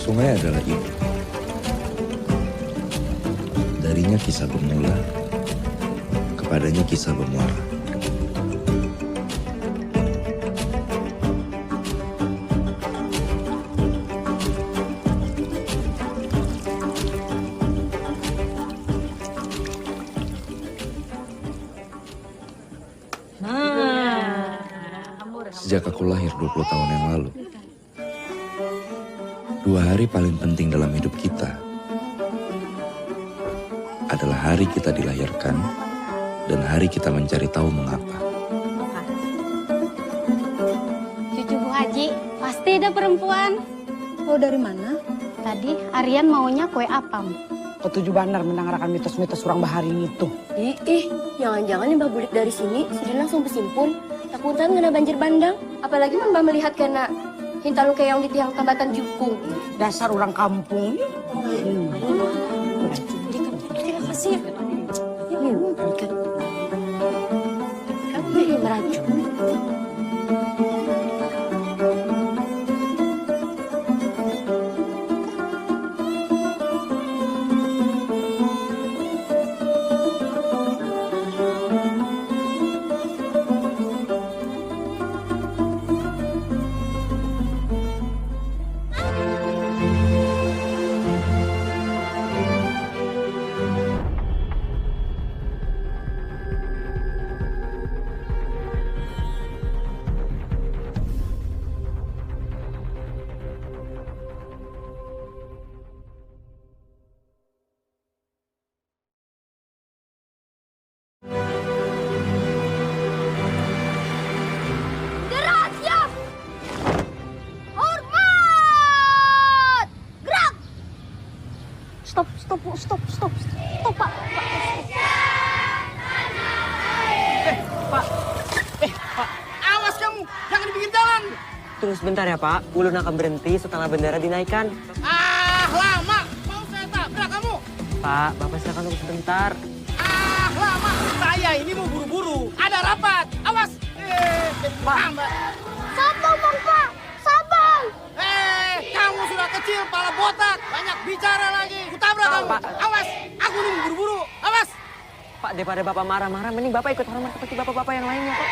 Sungai adalah ibu. Darinya kisah bermula, kepadanya kisah bermuara. Sejak aku lahir 20 tahun yang lalu, 2 hari paling penting dalam hidup kita adalah hari kita dilahirkan dan hari kita mencari tahu mengapa. Cucu Bu Haji, pasti ada perempuan. Oh, dari mana? Tadi Aryan maunya kue apam. Ketujuh bandar mendengarkan mitos-mitos orang Baharing itu. Ih, jangan-jangan Mbak Bulik dari sini sudah langsung bersimpun. Takutan kena banjir bandang. Apalagi Mbak melihat kena hintalu keong di tiang tambatan jukung. Dasar orang kampung. Terima kasih. Kamu meracun. Stop, Pak. Pak, awas kamu, jangan di pinggir jalan. Tunggu sebentar ya Pak, ulun akan berhenti setelah bendera dinaikkan. Lama, mau saya tabrak kamu. Pak, Bapak silakan tunggu sebentar. Lama, saya ini mau buru-buru, ada rapat, awas. Pak. Sabang, Bang, Pak. Sabang. Kamu sudah kecil, pala botak, banyak bicara lagi. Kutabrak kamu, Pak. awas, aku ini mau buru-buru, awas. Pak, daripada Bapak marah-marah, mending Bapak ikut hormat seperti Bapak-Bapak yang lainnya, Pak.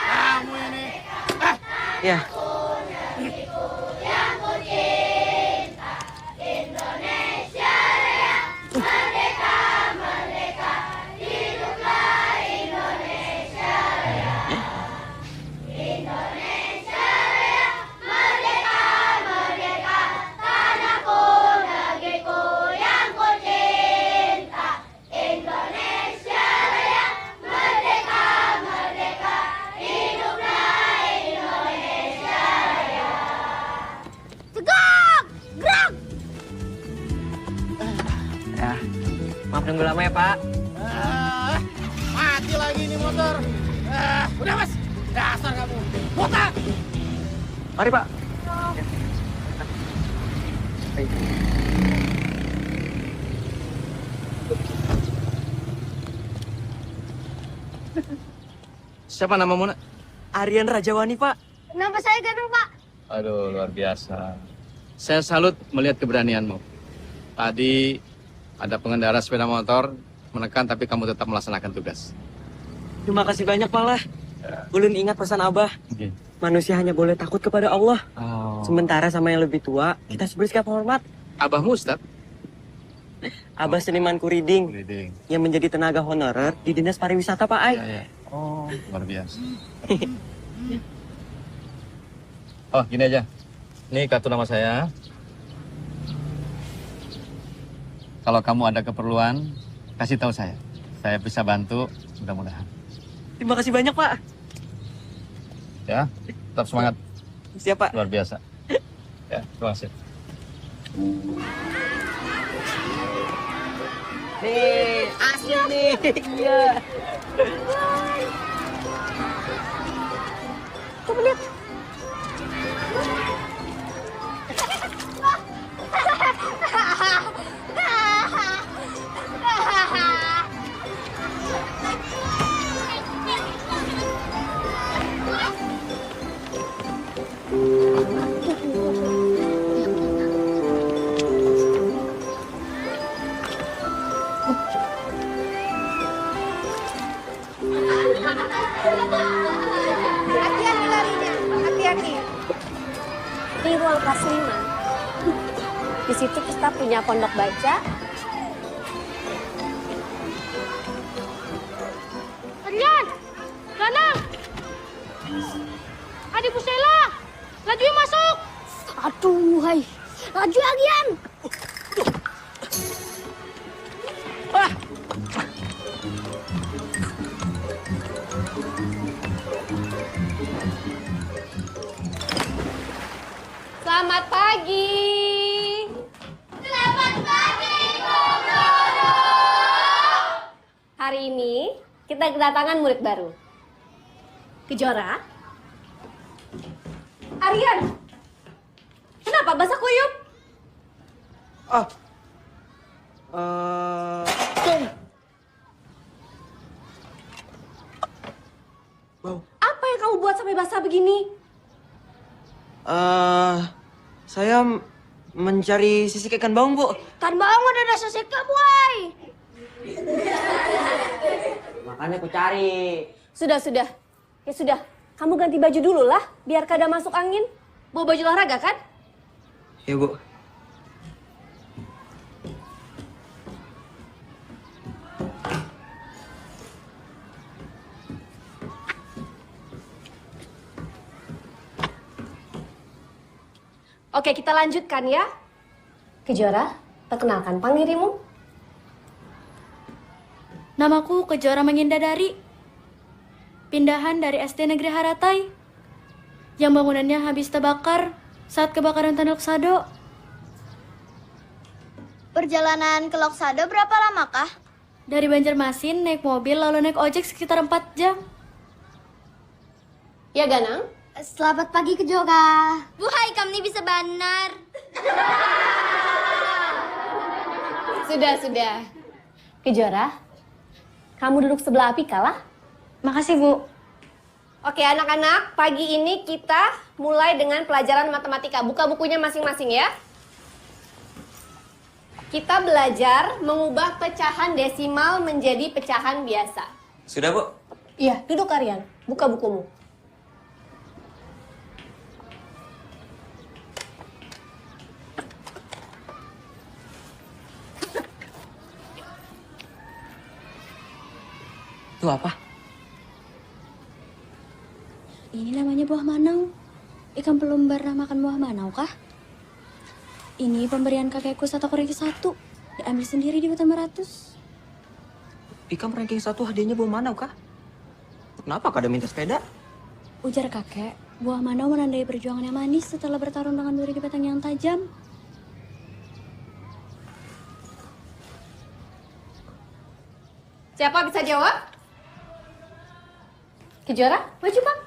Kamu ini. Ya. Ya, maaf nunggu lama ya Pak. Mati lagi ini motor. Udah mas, dasar kamu, botak. Mari Pak. Siapa namamu, Nak? Aryan Rajawani Pak. Nama saya Gandung, Pak. Aduh, luar biasa. Saya salut melihat keberanianmu. Tadi ada pengendara sepeda motor menekan tapi kamu tetap melaksanakan tugas. Terima kasih banyak Pak lah. Ulun ingat pesan Abah. Manusia hanya boleh takut kepada Allah. Sementara sama yang lebih tua, kita harus bersikap hormat. Abahmu, Ustaz? Abah seniman kuriding yang menjadi tenaga honorer di Dinas Pariwisata Pak Ai. Ya. Oh, luar biasa. Oh, gini aja. Ini kartu nama saya. Kalau kamu ada keperluan, kasih tahu saya. Saya bisa bantu, mudah-mudahan. Terima kasih banyak Pak. Ya, tetap semangat. Siap Pak. Luar biasa. Ya, terima kasih. Nih, asli nih. Iya. Coba lihat. Di ruang kelas 5. Di situ kita punya pondok baca. Rian! Ganang! Adik Pusela! Laju masuk! Aduh, hai. Laju Agian. Selamat pagi! Selamat pagi, Bu Guru. Hari ini kita kedatangan murid baru. Kejora. Aryan. Kenapa basah kuyup? Apa yang kamu buat sampai basah begini? Saya mencari sisik ikan baung, Bu. Kan bawang udah ada sisika, boy. Makanya aku cari. Sudah. Ya sudah. Kamu ganti baju dulu lah, biar kada masuk angin. Bawa baju olahraga kan? Ya, Bu. Oke, kita lanjutkan ya. Kejora, perkenalkan panggirimu. Namaku Kejora Mangindadari. Pindahan dari SD Negeri Haratai. Yang bangunannya habis terbakar saat kebakaran Tanah Loksado. Perjalanan ke Loksado berapa lama kah? Dari Banjarmasin naik mobil lalu naik ojek sekitar 4 jam. Ya, Ganang? Selamat pagi Kejora. Buhai, kamu bisa benar. Sudah. Kejora, kamu duduk sebelah Apika lah. Makasih, Bu. Oke, anak-anak, pagi ini kita mulai dengan pelajaran matematika. Buka bukunya masing-masing ya. Kita belajar mengubah pecahan desimal menjadi pecahan biasa. Sudah, Bu? Iya, duduk Aryan. Buka bukumu. Itu apa? Ini namanya buah manau. Ikan pelumbar makan buah manau kah? Ini pemberian kakekku satu ranking 1. Diambil sendiri di Hutan Meratus. Ikan ranking 1 hadiahnya buah manau kah? Kenapa kada minta sepeda? Ujar kakek, buah manau menandai perjuangan yang manis setelah bertarung dengan duri di batang yang tajam. Siapa bisa jawab? Kejora, maju Pak.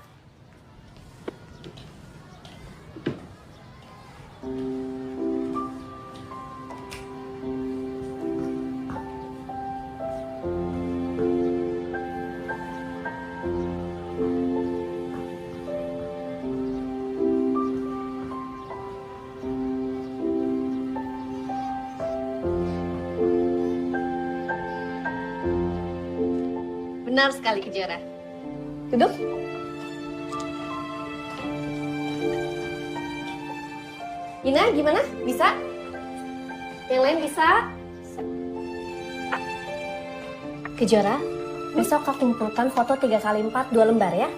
Benar sekali Kejora. Duduk. Ina, gimana? Bisa? Yang lain bisa? Kejora, besok kau kumpulkan foto 3x4 2 lembar ya.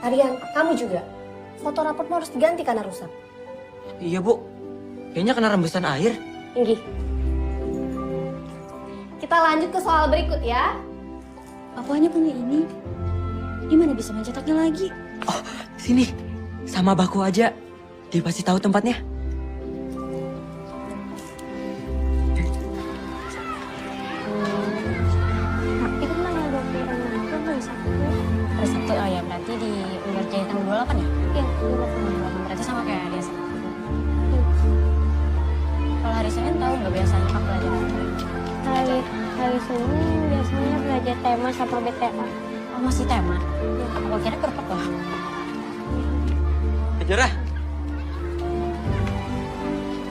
Aryan, kamu juga. Foto raportmu harus diganti karena rusak. Iya, Bu. Kayaknya kena rembesan air. Inggi. Kita lanjut ke soal berikut ya. Aku hanya punya ini. Gimana bisa mencetaknya lagi? Oh, sini. Sama Baku aja. Dia pasti tahu tempatnya. Itu mana 20 itu hari Sabtu. Hari Sabtu, oh ya berarti di ngerjain tanggal 28 ya? Iya, 28. Berarti sama kayak hari Sabtu. Kalau hari Senin tahu nggak biasanya apa pelajaran? Hari Senin biasanya belajar tema sama BTA. Oh, masih tema? Ya, aku kira kerpet loh. Kejora.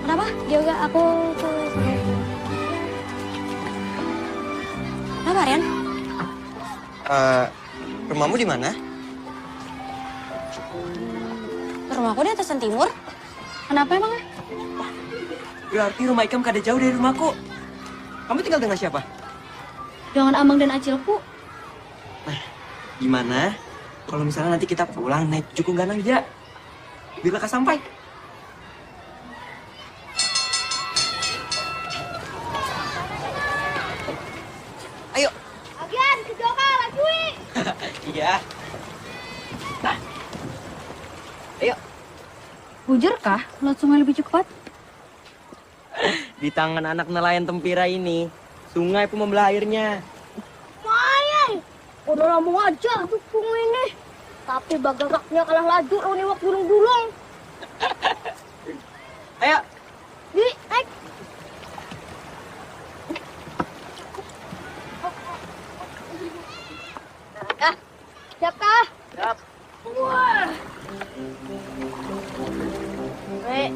Kenapa? Juga aku tulis. Kenapa, Rian? Rumahmu di mana? Rumahku di atasan timur. Kenapa emangnya? Berarti rumah Ikam kada jauh dari rumahku. Kamu tinggal dengan siapa? Dengan Amang dan Acilku. Gimana kalau misalnya nanti kita pulang naik Jukung Ganang aja? Bila kau sampai? Ayo. Agian, ke Joka, lagi. Iya. Nah. Ayo. Bujurkah laut sungai lebih cepat? Di tangan anak nelayan Tempira ini, sungai pun membelah airnya. Mayan, udah lama aja dukung ini. Tapi bagagaknya kalah laju lawan iwak dulung-dulung. Ayo. Di, naik. Siap kah? Siap. Wah. Baik.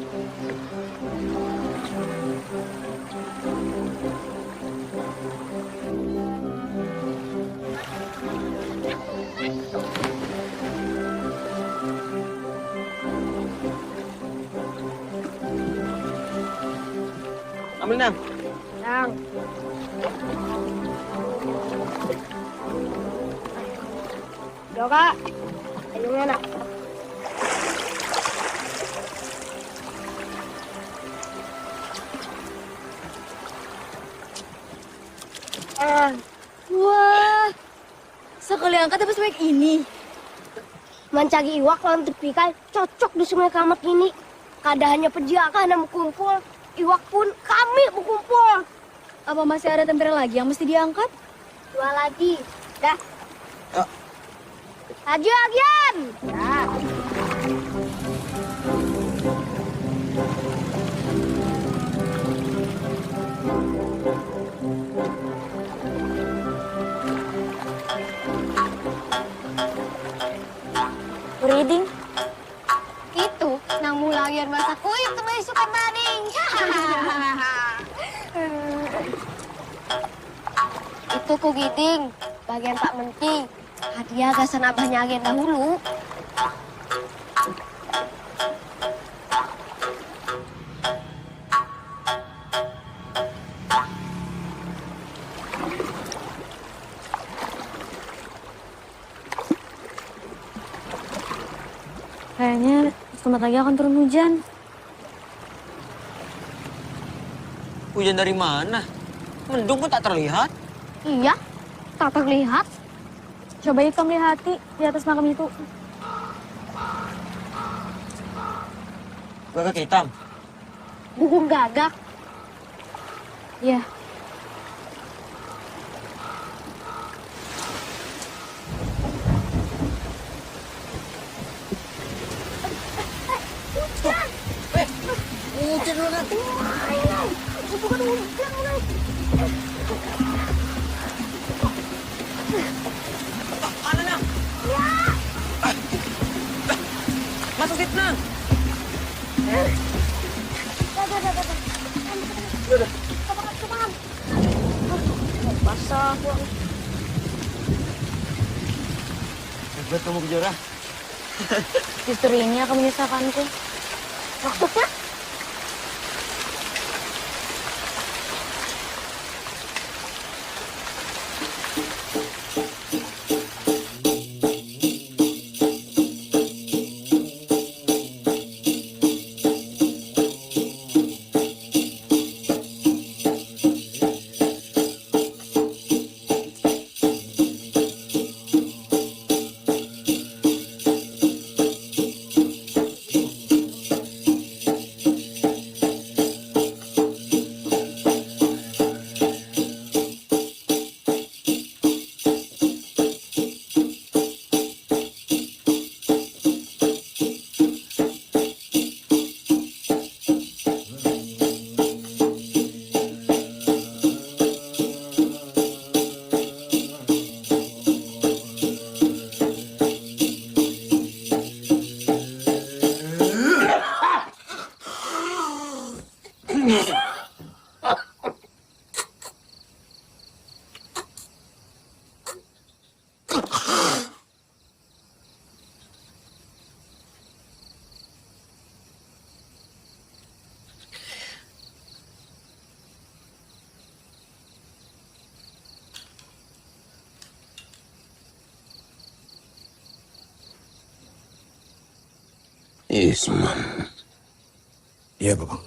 Ambil Nang. Nang. Joka, ayungnya nak. Wah, sekali angkat apa sebaik ini? Mencari iwak lawan tepikai cocok di sungai Kamak ini. Kada hanya pejiakan yang berkumpul, iwak pun kami berkumpul. Apa masih ada tempera lagi yang mesti diangkat? Dua lagi. Dah. Yuk. Lagi Agian. Dah. Reading. Itu nang mulai masa kuih teman suka maning. Itu ku giting bagian Pak Menti. Hadiah gasan abahnya Agen dahulu. Kayaknya sebentar lagi akan turun hujan. Hujan dari mana? Mendung pun tak terlihat. Iya, tak terlihat. Coba Ikam lihati di atas makam itu. Gagak hitam. Burung gagak. Iya. Hujan banget. Bukan hujan, Mana Nang? Ya. Masuk situ Nang. Basah aku. Hebat kamu Kejora. Justru ini akan menyusahkanku. Maksudnya? Isman. Iya, Babang.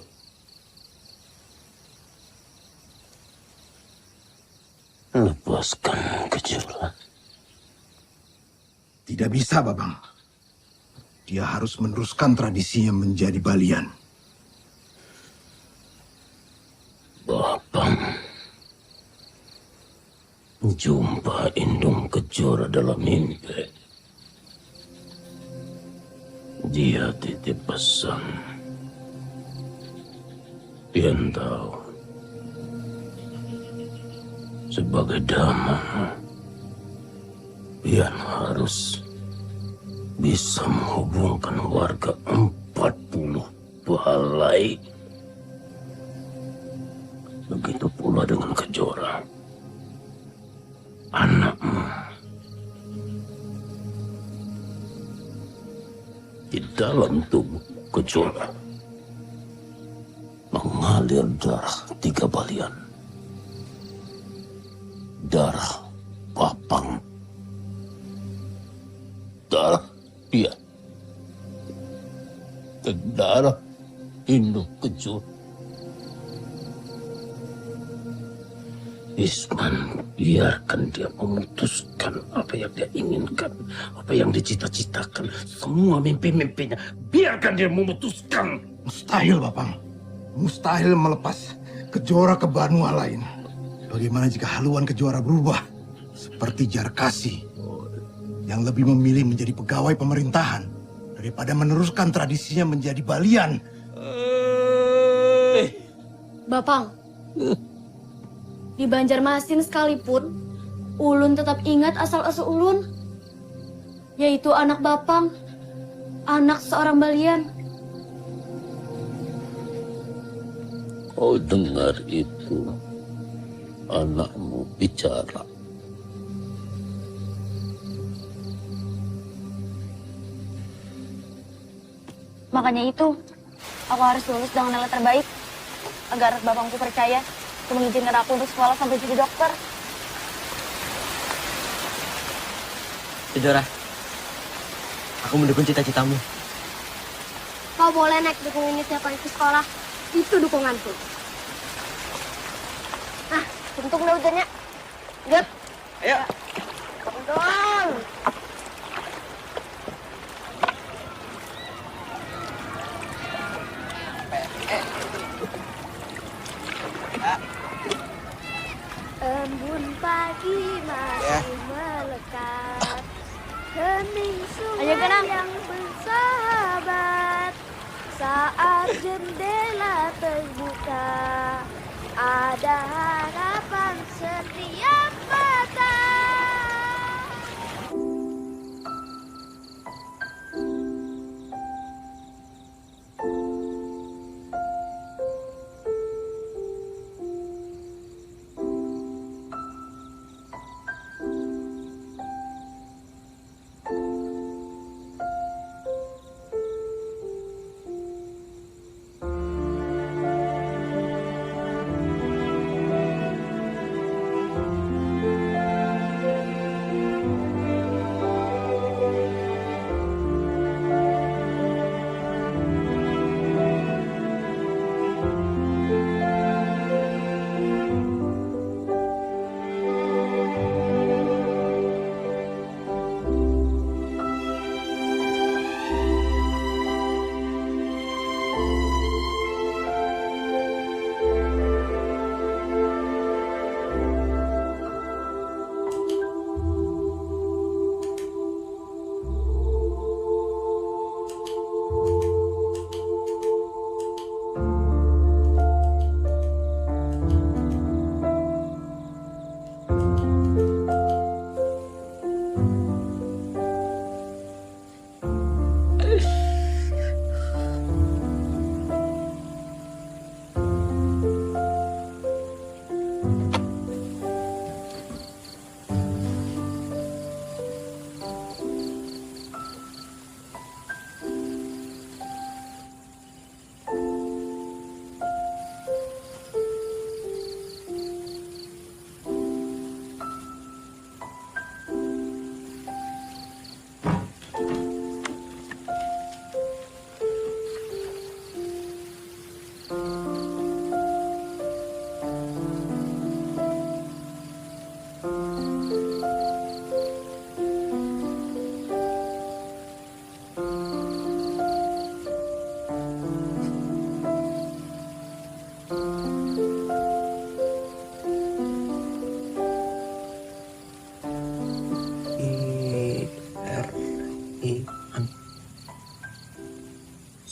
Lepaskan Kejora. Tidak bisa, Babang. Dia harus meneruskan tradisinya menjadi balian. Babang. Jumpa Indung Kejora dalam mimpi. Dia titip pesan. Pian tahu. Sebagai dama, Pian harus bisa menghubungkan warga 40 balai. Begitu pula dengan Kejora. Anakmu. Di dalam tubuh Kejora mengalir darah 3 balian. Darah Papang, darah Pian, dan darah Indung Kejora. Isman, biarkan dia memutuskan apa yang dia inginkan, apa yang dicita-citakan, semua mimpi-mimpinya. Biarkan dia memutuskan. Mustahil, Babang. Mustahil melepas Kejora ke Banua lain. Bagaimana jika haluan Kejora berubah seperti Jarkasi yang lebih memilih menjadi pegawai pemerintahan daripada meneruskan tradisinya menjadi balian? Bapang, di Banjarmasin sekalipun, ulun tetap ingat asal-usul ulun, yaitu anak Bapang, anak seorang balian. Kau dengar itu? Anakmu bicara. Makanya itu, aku harus lulus dengan nilai terbaik agar bapakku percaya untuk mengizinkan aku untuk sekolah sampai jadi dokter. Kejora, aku mendukung cita-citamu. Kau boleh naik dukung ini setiap kali ke sekolah. Itu dukunganku. Nah, bentuk udah hujannya. Gap. Ayo. Doang. Embun pagi masih melekat. Hening sungai yang bersahabat. Saat jendela terbuka, ada harapan setiap mata.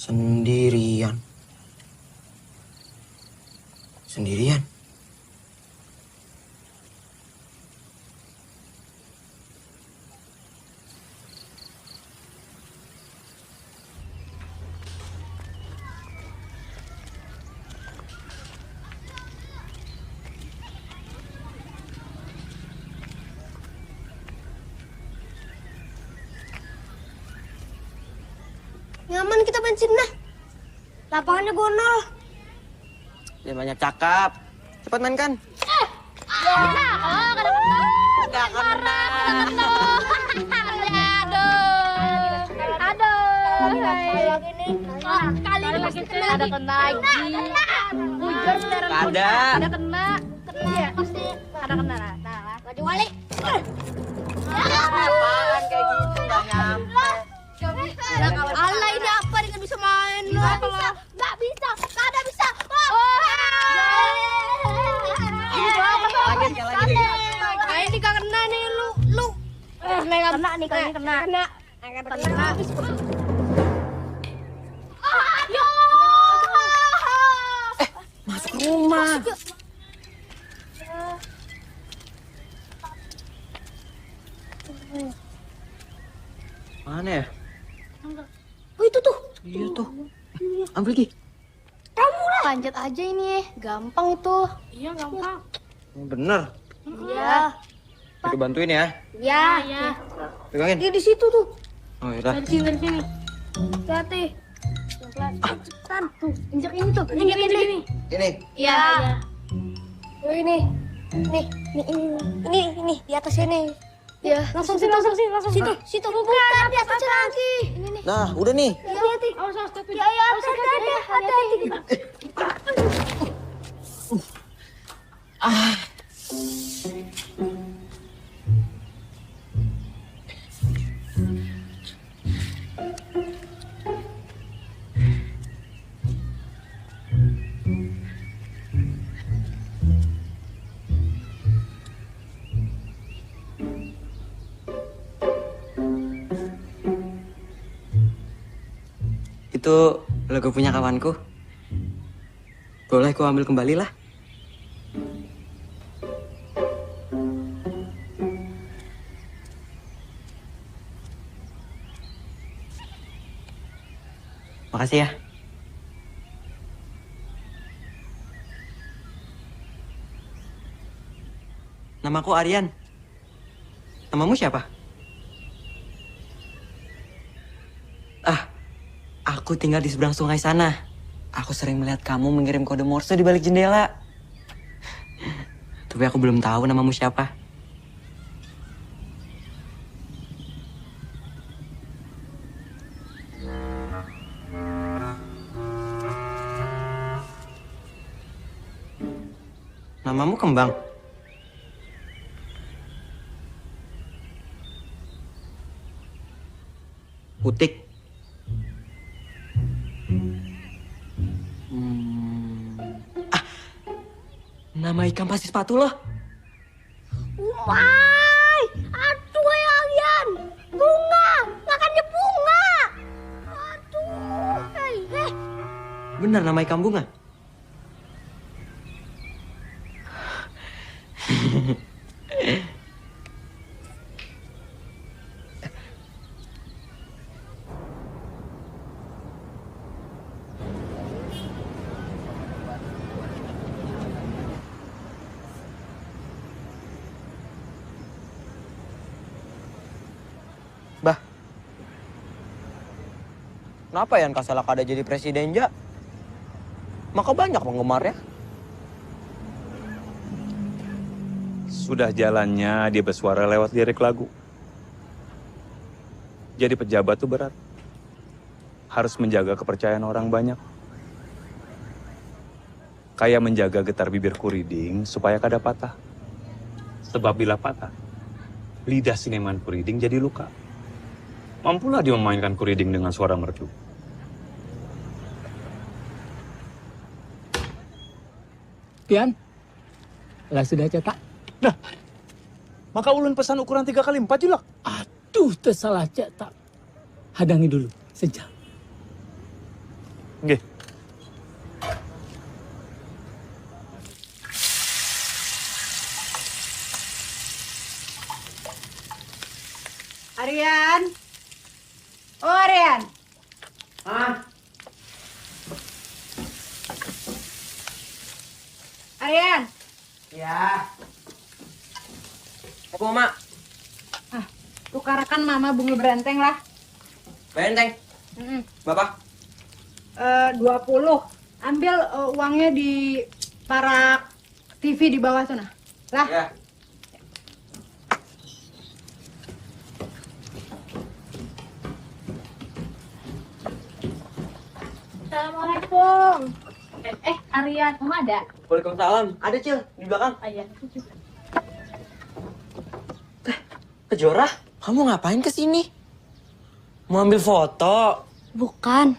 Sendirian. Sendirian. Nyaman kita bensin nah. Lapangannya gonol. Dia banyak cakap. Cepat mainkan. Gak kena. Aduh. Kali ini pasti kena. Ada kena lagi. Bujur beneran. Ada. Ada kena. Kena ya pasti. Ada kena. Nah, baju wali. Apaan kayak gitu gak nyampe. Allah ini apa dia nggak bisa main loh? Nggak bisa, nggak ada bisa. Lagi. Ini gak kena nih lu. Kena nih kena. Masuk rumah. Mana ya? Oh itu tuh. Iya tuh. Ambil lagi. Kamu lah. Lanjut aja ini, gampang itu. Iya gampang. Bener. Iya. Kita bantuin ya. Iya. Pegangin. Dia di situ tuh. Oh yaudah. Dari sini. Hati. Pelan. Tuh, injak ini tuh. Injak ini. Ini. Iya. Oh ini. Ini di atas ini. Ya, langsung situ. Situ. Bukan di atas lagi. Ini nih. Nah, udah nih. Hati-hati. Ya, hati-hati. Itu logo punya kawanku. Boleh ku ambil kembali lah. Makasih ya. Namaku Aryan. Namamu siapa? Aku tinggal di seberang sungai sana. Aku sering melihat kamu mengirim kode Morse di balik jendela. Tapi aku belum tahu namamu siapa. Namamu Kembang. Utik. Nama ikan pasti sepatu loh. Umay, aduh Aryan, bunga, makannya bunga. Aduh, Benar nama ikan bunga. Bah, kenapa Yan Kasalak ada jadi presiden, Ja? Maka banyak penggemarnya. Sudah jalannya dia bersuara lewat lirik lagu. Jadi pejabat tuh berat. Harus menjaga kepercayaan orang banyak. Kayak menjaga getar bibir Kuriding supaya kada patah. Sebab bila patah, lidah sineman Kuriding jadi luka. Mampulah dia memainkan Kuriding dengan suara merdu. Pian, lah sudah cetak. Nah, maka ulun pesan ukuran 3x4 julak. Aduh, tersalah cetak. Hadangi dulu, sejam. Nggih. Aryan. Oh, Aryan. Aryan. Ya. Apa Mama? Tukarakan Mama bunga berenteng lah. Benteng. Bapak? 20. Ambil uangnya di parak TV di bawah sana. Lah. Ya. Assalamualaikum. Aryan, Mama ada? Waalaikumsalam. Ada Cil di belakang. Ayah. Kejora, kamu ngapain kesini? Mau ambil foto? Bukan.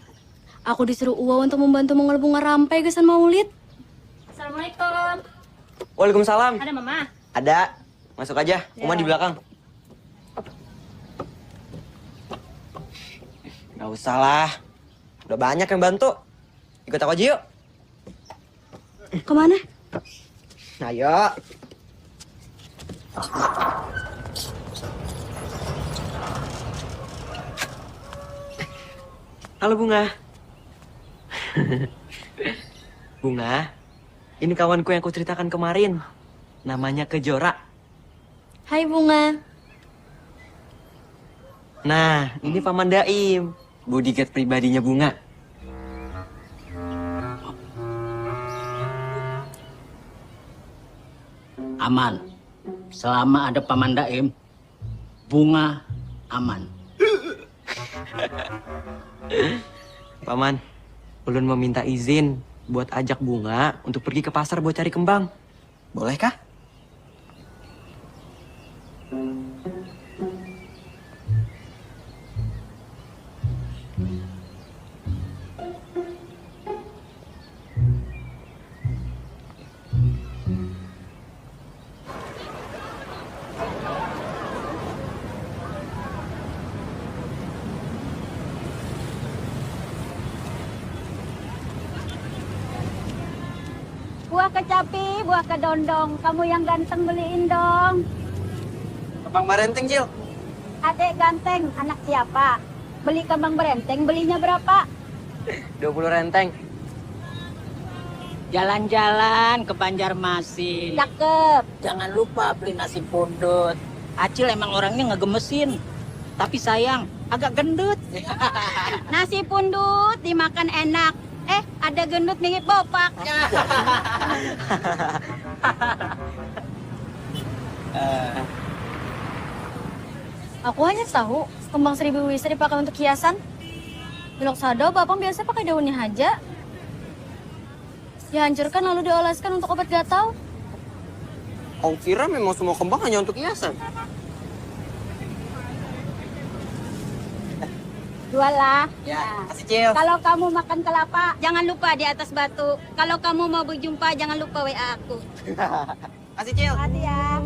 Aku disuruh Uwa untuk membantu mengolah bunga rampai gesan Maulid. Assalamualaikum. Waalaikumsalam. Ada Mama? Ada. Masuk aja. Uma di belakang. Gak usah lah. Udah banyak yang bantu. Ikut aku aja yuk. Kemana? Ayo. Halo Bunga. Bunga, ini kawanku yang aku ceritakan kemarin. Namanya Kejora. Hai Bunga. Nah, ini Paman Daim, bodyguard pribadinya Bunga. Aman. Selama ada Paman Daim, Bunga aman. Paman, Ulun mau minta izin buat ajak Bunga untuk pergi ke pasar buat cari kembang. Bolehkah? Buah kecapi, buah kedondong. Kamu yang ganteng beliin dong. Kembang barenteng, Cil. Adek ganteng, anak siapa? Beli kembang berenteng, belinya berapa? 20 renteng. Jalan-jalan ke Banjarmasin. Cakep. Jangan lupa beli nasi pundut. Acil emang orangnya ngegemesin. Tapi sayang, agak gendut. Nasi pundut dimakan enak. Ada gendut mirip bopak. Aku hanya tahu kembang 1000 wisa dipakai untuk hiasan. Bilok sado, Bapak biasa pakai daunnya aja. Dihancurkan lalu dioleskan untuk obat gatal. Kau kira memang semua kembang hanya untuk hiasan? Jualah. Ya, kasih Cil. Kalau kamu makan kelapa, jangan lupa di atas batu. Kalau kamu mau berjumpa, jangan lupa WA aku. Kasih Cil. Hati ya.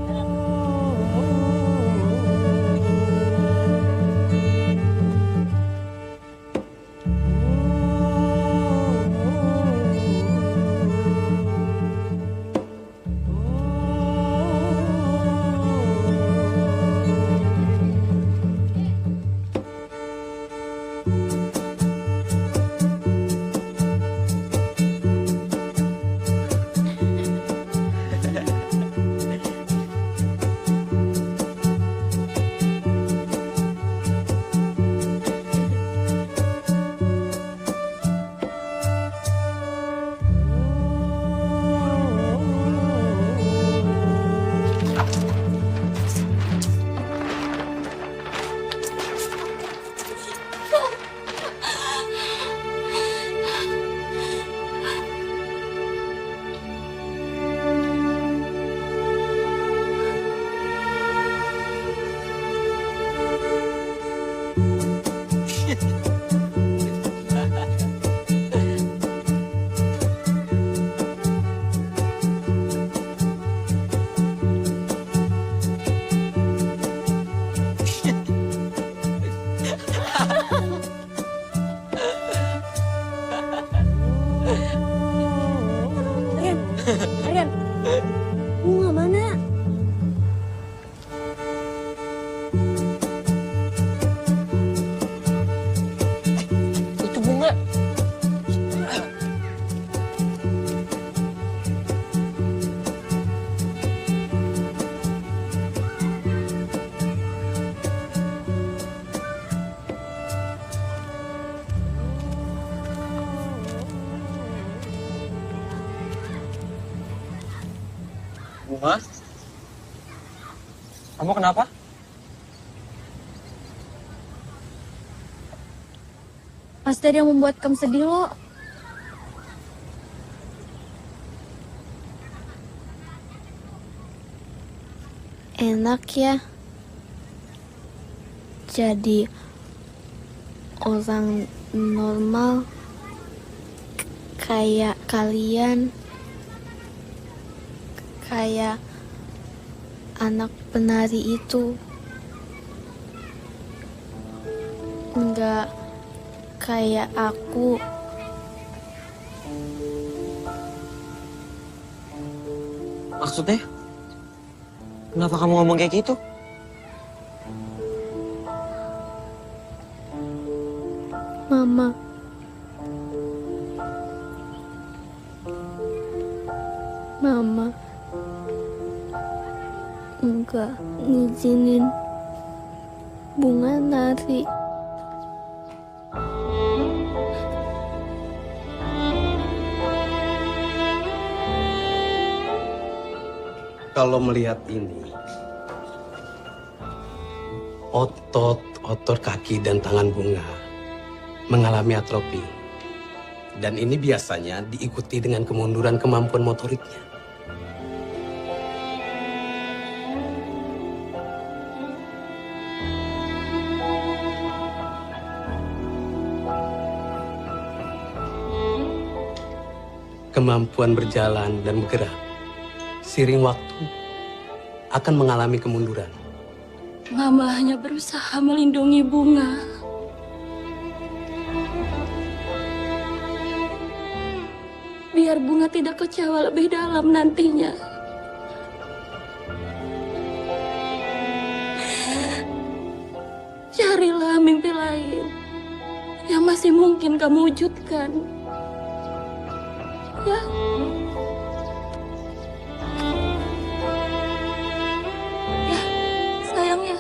Aryan, bunga mana? Itu bunga. Bunga? Kamu kenapa? Pasti ada yang membuat kamu sedih loh. Enak ya jadi orang normal kayak kalian, kayak anak penari itu. Enggak kayak aku. Maksudnya? Kenapa kamu ngomong kayak gitu? Mama. Mama enggak ngizinin bunga nari. Kalau melihat ini, otot kaki dan tangan bunga mengalami atrofi. Dan ini biasanya diikuti dengan kemunduran kemampuan motoriknya. Kemampuan berjalan dan bergerak seiring waktu akan mengalami kemunduran. Mama hanya berusaha melindungi bunga. Biar bunga tidak kecewa lebih dalam nantinya. Carilah mimpi lain yang masih mungkin kamu wujudkan. Ya. Ya, sayang ya.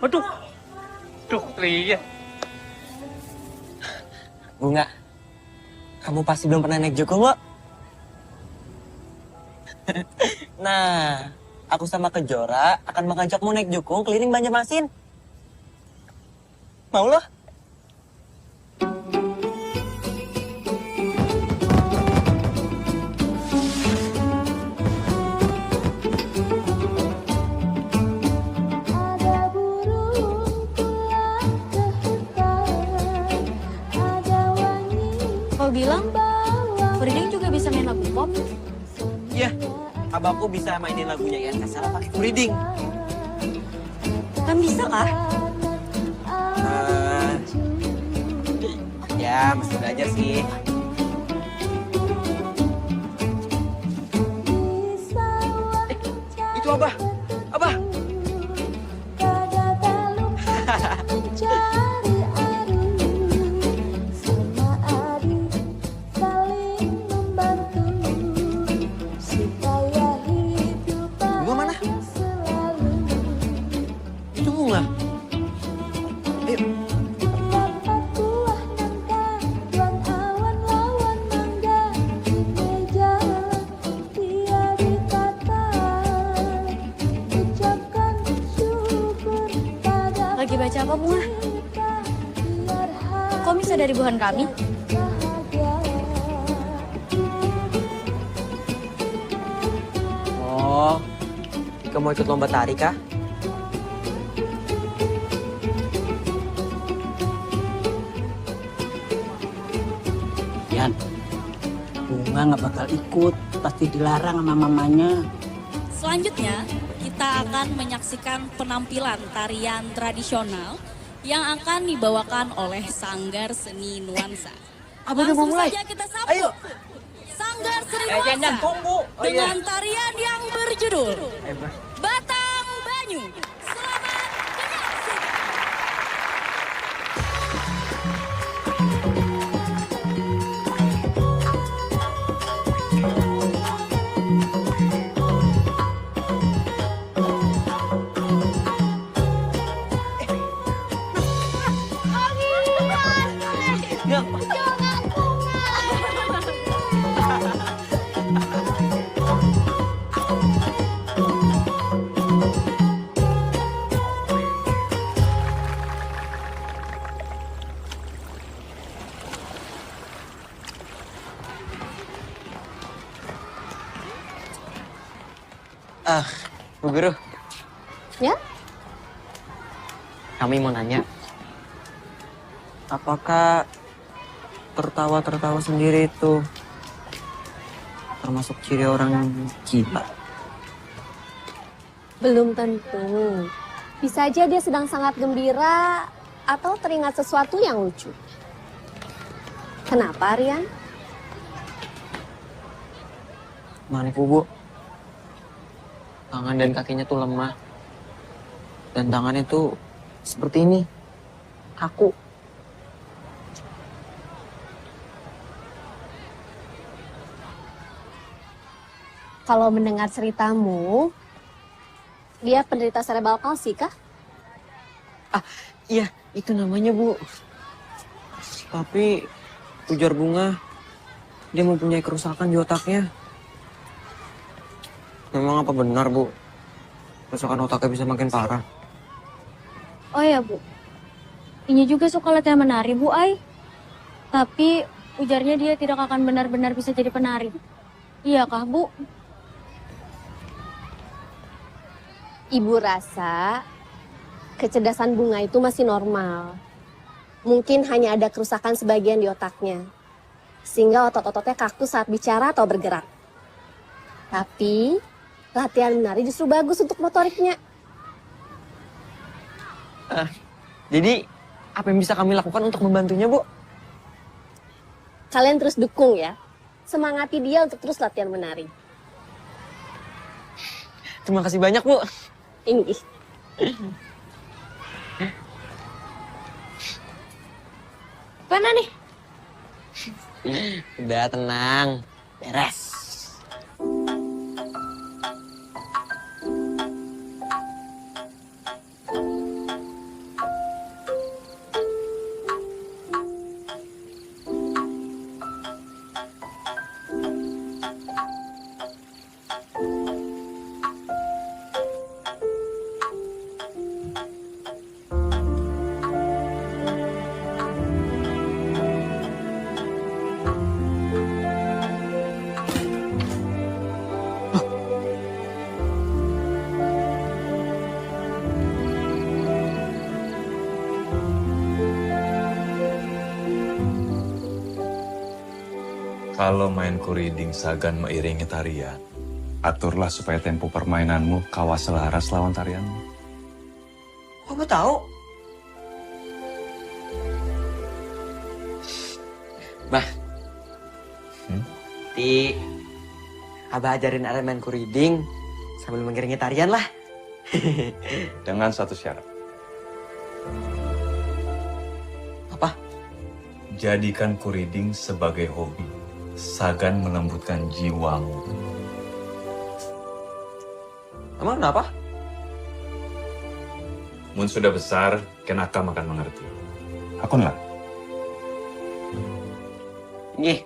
Aduh, Ria. Bunga, kamu pasti belum pernah naik jukung, kok. Nah, aku sama Kejora akan mengajakmu naik jukung keliling Banjarmasin. Mau loh? Kau bilang, Kuriding juga bisa main lagu pop? Iya, abangku bisa mainin lagunya Ian Kasara pakai Kuriding. Kan bisa kah? Ya, masih belajar sih. Itu Abah. Abah. Bunga mana? Itu bunga. Ayo. Lagi baca apa, Bunga? Kok bisa dari buhan kami? Oh, kamu mau ikut lomba tari kah? Yan, Bunga nggak bakal ikut, pasti dilarang sama mamanya. Selanjutnya, kita akan menyaksikan penampilan tarian tradisional yang akan dibawakan oleh Sanggar Seni Nuansa. Abah udah mau mulai. Saja kita sambut. Ayo. Sanggar Seni Nuansa tunggu. dengan tarian yang berjudul Batang Banyu. Bu Guru, Ya? kami mau nanya. Apakah tertawa-tertawa sendiri itu termasuk ciri orang gila? Belum tentu. Bisa aja dia sedang sangat gembira atau teringat sesuatu yang lucu. Kenapa, Rian? Maaf, Bu. Tangan dan kakinya tuh lemah. Dan tangannya tuh seperti ini. Kaku. Kalau mendengar ceritamu, dia penderita cerebral palsy kah? Iya, itu namanya, Bu. Tapi ujar Bunga, dia mempunyai kerusakan di otaknya. Memang apa benar, Bu? Kerusakan otaknya bisa makin parah. Oh ya, Bu. Ini juga suka latihan menari, Bu Ai. Tapi ujarnya dia tidak akan benar-benar bisa jadi penari. Iyakah, Bu? Ibu rasa kecerdasan Bunga itu masih normal. Mungkin hanya ada kerusakan sebagian di otaknya. Sehingga otot-ototnya kaku saat bicara atau bergerak. Tapi latihan menari justru bagus untuk motoriknya. Jadi, apa yang bisa kami lakukan untuk membantunya, Bu? Kalian terus dukung ya. Semangati dia untuk terus latihan menari. Terima kasih banyak, Bu. Ini. Mana nih? Udah, tenang. Beres. Kalau main kuriding Sagan mengiringi tarian, aturlah supaya tempo permainanmu kawas selaras lawan tarianmu. Kok Abah tahu? Bah, Abah ajarin Aren main kuriding sambil mengiringi tarian lah. Dengan satu syarat. Apa? Jadikan kuriding sebagai hobi. Sagan melembutkan jiwamu. Emang kenapa? Mun sudah besar, kenakam akan mengerti. Akunlah. Nggih.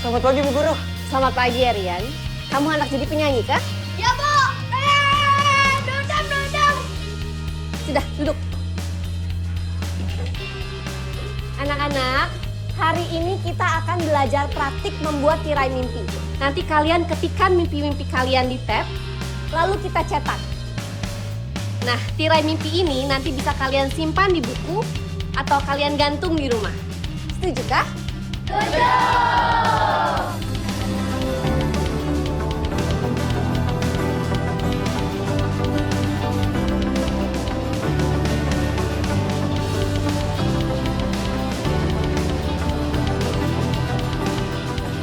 Selamat pagi, Bu Guru. Selamat pagi, Rian. Kamu anak jadi penyanyi, kah? Ya, Bu. Duduk. Sudah, duduk. Anak-anak, hari ini kita akan belajar praktik membuat tirai mimpi. Nanti kalian ketikkan mimpi-mimpi kalian di tab, lalu kita cetak. Nah, tirai mimpi ini nanti bisa kalian simpan di buku atau kalian gantung di rumah. Setuju kah? Setuju!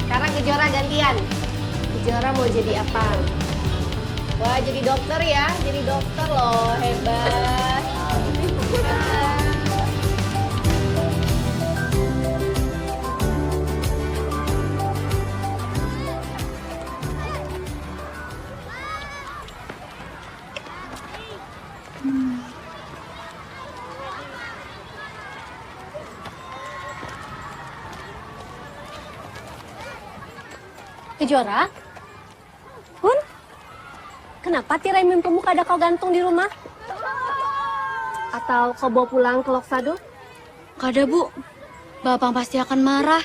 Sekarang Kejora gantian. Kejora mau jadi apa? Wah, jadi dokter ya. Jadi dokter loh, hebat. Kejora? Hun? Kenapa tirai mimpimu kada kau gantung di rumah? Atau kau bawa pulang ke Loksado? Kada, Bu. Bapak pasti akan marah.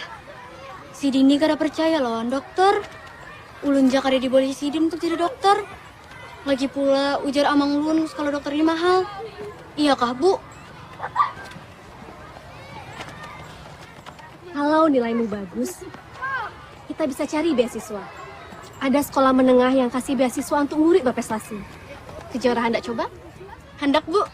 Si Dini kada percaya lawan dokter. Ulun jak ada dibolehi si Din untuk jadi dokter. Lagi pula ujar amang ulun kalau dokter ini mahal. Iya kah, Bu? Kalau nilaimu bagus, kita bisa cari beasiswa. Ada sekolah menengah yang kasih beasiswa untuk murid berprestasi. Kejora hendak coba? Hendak, Bu.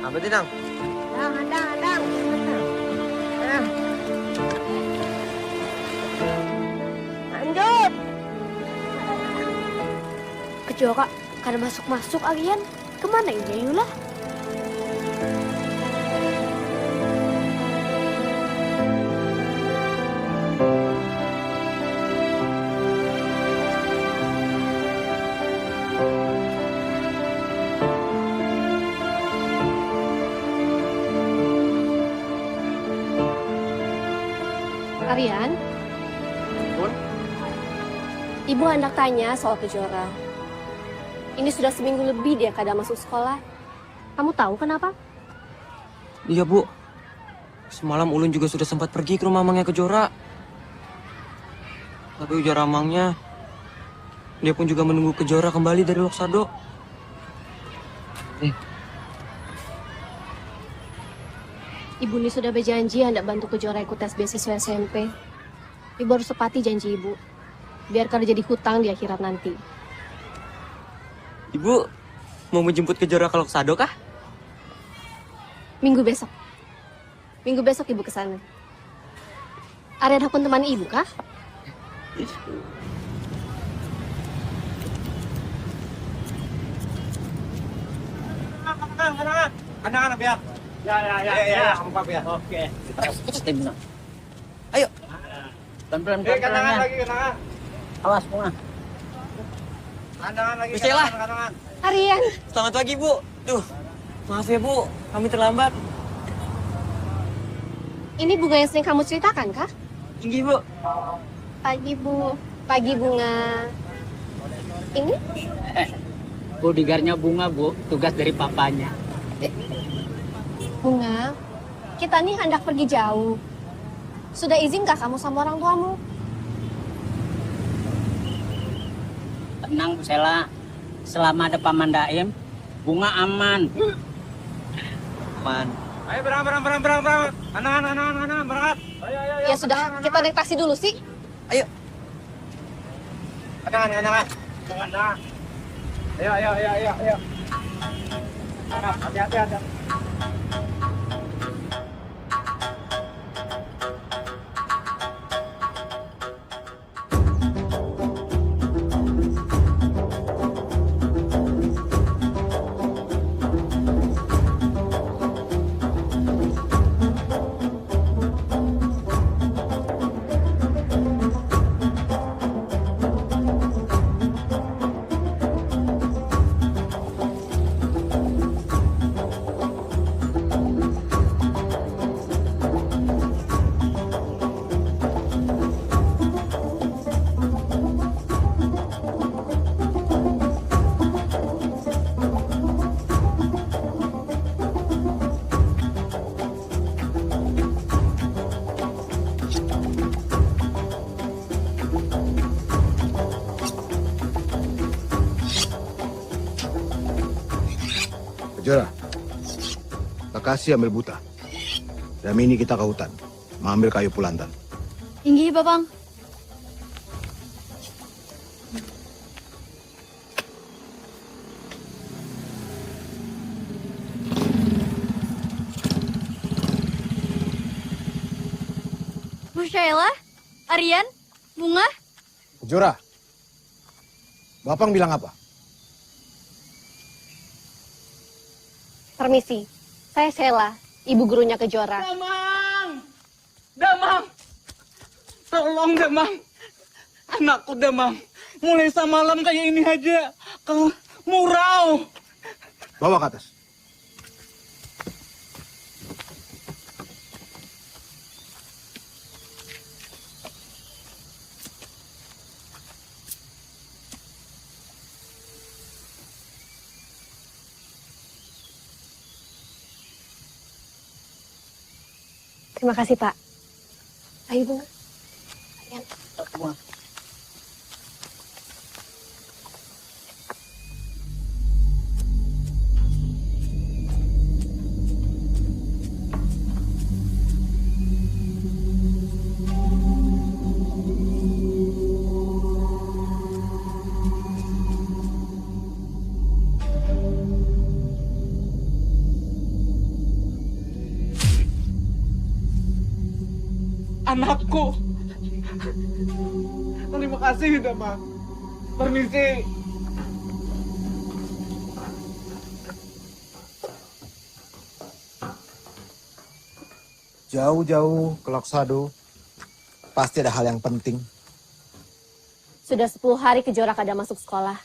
Apa itu, Nang? Hadang. Lanjut. Kejora, kada masuk Arian. Kemana ini, Yula? Arian? Ibu hendak tanya soal Kejora. Ini sudah seminggu lebih dia kada masuk sekolah. Kamu tahu kenapa? Iya, Bu. Semalam Ulun juga sudah sempat pergi ke rumah amangnya Kejora. Tapi ujar amangnya, dia pun juga menunggu Kejora kembali dari Loksado. Ibu ini sudah berjanji hendak bantu Kejora ikut tes beasiswa SMP. Ibu harus tepati janji ibu. Biar kada jadi hutang di akhirat nanti. Ibu mau menjemput Kejora ke Loksado kah? Minggu besok. Minggu besok ibu ke sana. Arian hakun temani ibu kah? Anak-anak biar. Ya, kamu ya. Oke. Ayo. Pelan-pelan. Kanangan lagi, kanangan. Awas, bunga. Kanangan lagi. Bismillah. Kanangan. Arian. Selamat pagi, Bu. Duh, maaf ya, Bu. Kami terlambat. Ini bunga yang sering kamu ceritakan kah? Tinggi, Bu. Pagi, Bu. Pagi, Bunga. Ini? Bodyguardnya Bunga, Bu. Tugas dari papanya. Bunga, kita nih hendak pergi jauh. Sudah izinkah kamu sama orang tuamu? Tenang, Bu Sela. Selama ada Paman Daim, Bunga aman. Man. Ayo berangkat. Anak-anak berangkat. Ayo. Ya sudah, kita naik taksi dulu sih. Ayo. Kanangan. Ayo. Hati-hati. Kejora, Takasi ambil buta. Dan ini kita ke hutan, mengambil kayu pulantan. Inggih, Babang. Bu Shaila, Aryan, Bunga. Kejora, Bapang bilang apa? Permisi, saya Sheila, ibu gurunya Kejora. Damang! Tolong Damang! Anakku Damang, mulai semalam kayak ini aja, kau murau. Bawa ke atas. Terima kasih, Pak. Ayo, Bunga. Aryan. Anakku. Terima kasih, Damang. Permisi. Jauh-jauh ke Loksado, pasti ada hal yang penting. Sudah 10 hari Kejora kada masuk sekolah.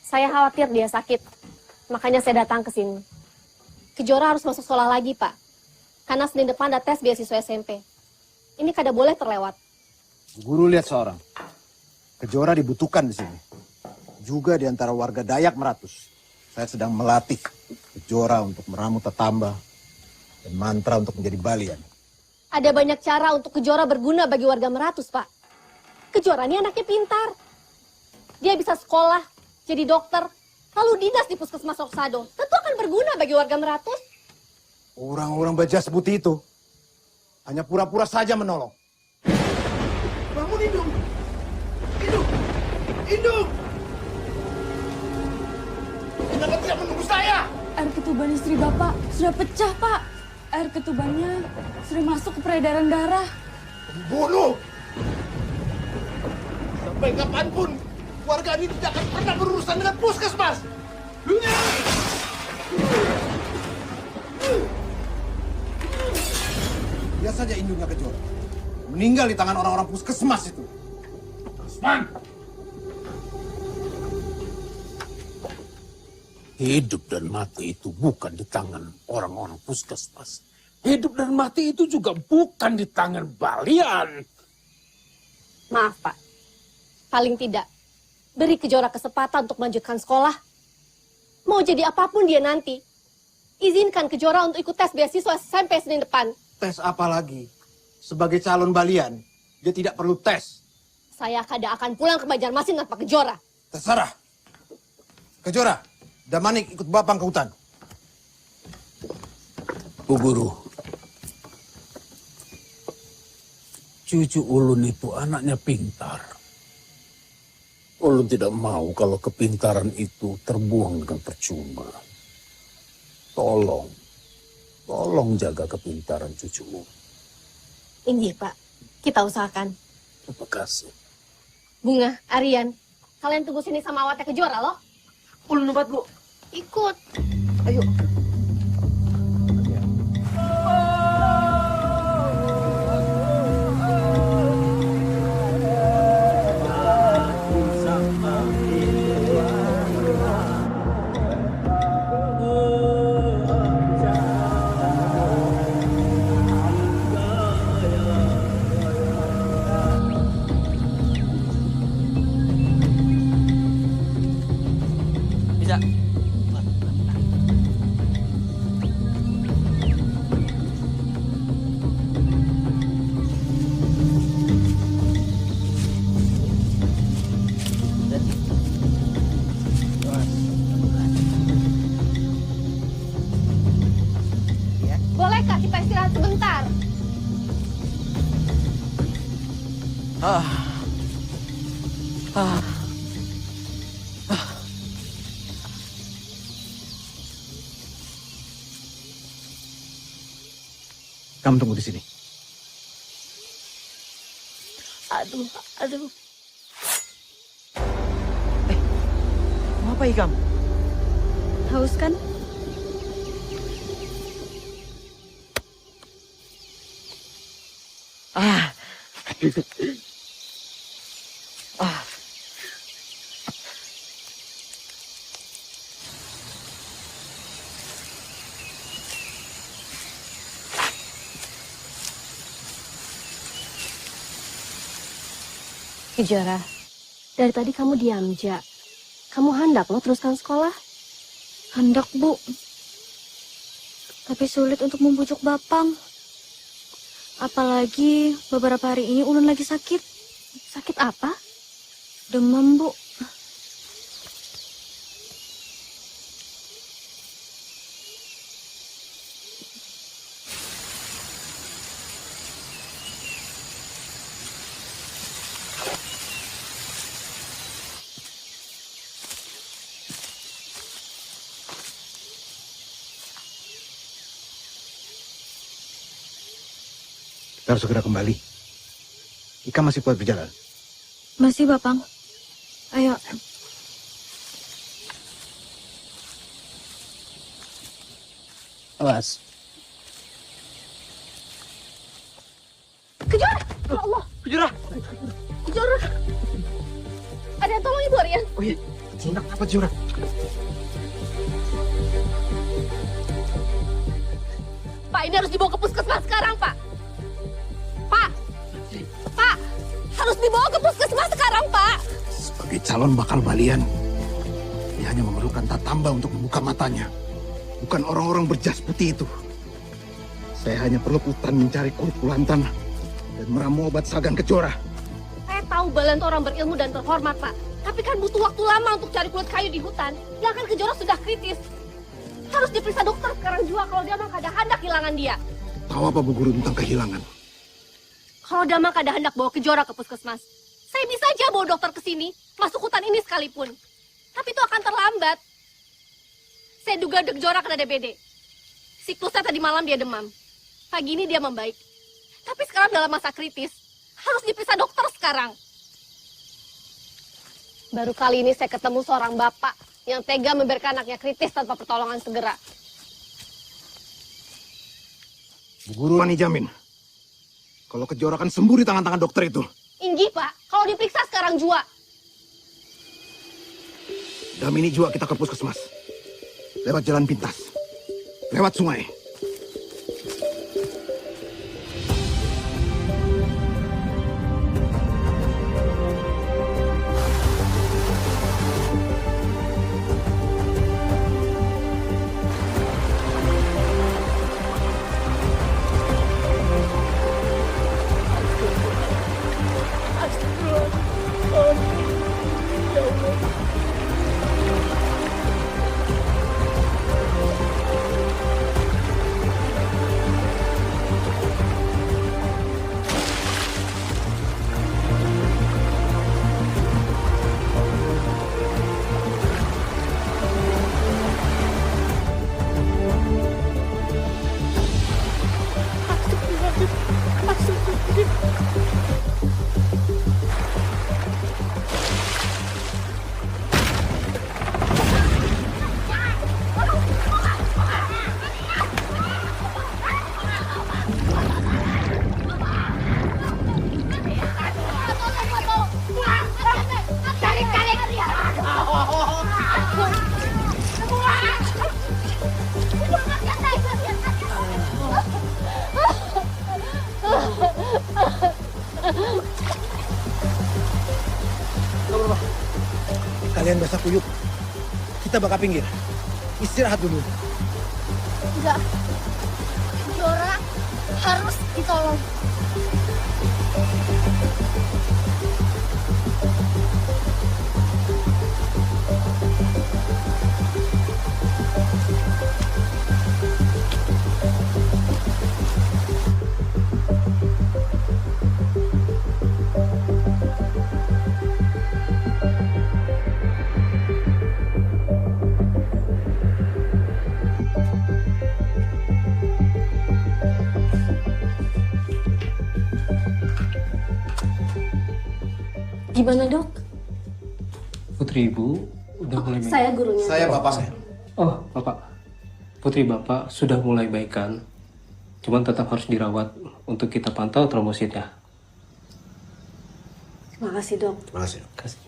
Saya khawatir dia sakit, makanya saya datang ke sini. Kejora harus masuk sekolah lagi, Pak. Karena Senin depan ada tes beasiswa SMP. Ini kada boleh terlewat. Guru lihat seorang. Kejora dibutuhkan di sini. Juga di antara warga Dayak Meratus. Saya sedang melatih Kejora untuk meramu tetamba dan mantra untuk menjadi balian. Ada banyak cara untuk Kejora berguna bagi warga Meratus, Pak. Kejora ini anaknya pintar. Dia bisa sekolah, jadi dokter, lalu dinas di puskesmas Loksado. Tentu akan berguna bagi warga Meratus. Orang-orang bajas putih itu hanya pura-pura saja menolong. Bangun, Indung! Indung! Indung! Kenapa tidak menunggu saya? Air ketuban istri Bapak sudah pecah, Pak. Air ketubannya sudah masuk ke peredaran darah. Bunuh! Sampai kapanpun warga ini tidak akan pernah berurusan dengan puskesmas. Lihat saja induknya Kejora. Meninggal di tangan orang-orang puskesmas itu. Usman! Hidup dan mati itu bukan di tangan orang-orang puskesmas. Hidup dan mati itu juga bukan di tangan balian. Maaf, Pak. Paling tidak, beri Kejora kesempatan untuk melanjutkan sekolah. Mau jadi apapun dia nanti, izinkan Kejora untuk ikut tes beasiswa SMP Senin depan. Tes apa lagi? Sebagai calon balian, dia tidak perlu tes. Saya kada akan pulang ke Banjarmasin tanpa Kejora. Terserah. Kejora, Damanik ikut Bapang ke hutan. Bu Guru, cucu Ulun itu anaknya pintar. Ulun tidak mau kalau kepintaran itu terbuang dengan percuma. Tolong jaga kepintaran cucumu. Ini, Pak. Kita usahakan. Terima kasih. Bunga, Aryan, kalian tunggu sini sama awatnya Kejora loh. Ulun obat, Bu. Ikut. Ayo. Bisa. Kamu tunggu di sini. Aduh, aduh. Mau apa Ikam? Haus kan? Ah. Ah. Kijora, dari tadi kamu diam, Ja. Kamu hendak lo teruskan sekolah? Hendak, Bu. Tapi sulit untuk membujuk Bapang. Apalagi beberapa hari ini Ulun lagi sakit. Sakit apa? Demam, Bu. Kita harus segera kembali. Ika masih kuat berjalan. Masih, Bapang. Ayo. Awas. Kijora! Ya Allah! Kijora! Kijora! Ada yang tolong Ibu Aryan? Oh iya, Jurah, apa Jurah? Pak, ini harus dibawa ke puskesmas sekarang, Pak. Pak! Pak! Harus dibawa ke puskesmas sekarang, Pak! Sebagai calon bakal balian, dia hanya memerlukan tatamba untuk membuka matanya. Bukan orang-orang berjas putih itu. Saya hanya perlu hutan mencari kulit ulantan dan meramu obat Sagan Kejora. Saya tahu Balan itu orang berilmu dan terhormat, Pak. Tapi kan butuh waktu lama untuk cari kulit kayu di hutan. Sedangkan Kejora sudah kritis. Harus diperiksa dokter sekarang juga kalau dia mah ada hendak kehilangan dia. Tahu apa Bu Guru tentang kehilangan? Kalau Dama kada hendak bawa Kejora ke puskesmas, saya bisa aja bawa dokter ke sini, masuk hutan ini sekalipun. Tapi itu akan terlambat. Saya duga Kejora kena DBD. Siklusnya tadi malam dia demam. Pagi ini dia membaik. Tapi sekarang dalam masa kritis. Harus diperiksa dokter sekarang. Baru kali ini saya ketemu seorang bapak yang tega membiarkan anaknya kritis tanpa pertolongan segera. Bu Guru Wani jamin, kalau Kejora akan sembuh di tangan-tangan dokter itu. Inggi, Pak. Kalau diperiksa sekarang juga. Damini juga kita ke puskesmas. Lewat jalan pintas. Lewat sungai. Kalian basah kuyup. Kita bakal pinggir. Istirahat dulu. Enggak. Kejora harus ditolong. Gimana dok? Putri Ibu udah mulai baik. Saya gurunya. Saya bapaknya. Oh, Bapak. Putri Bapak sudah mulai baikan. Cuman tetap harus dirawat untuk kita pantau trombositnya. Terima kasih dok. Terima kasih.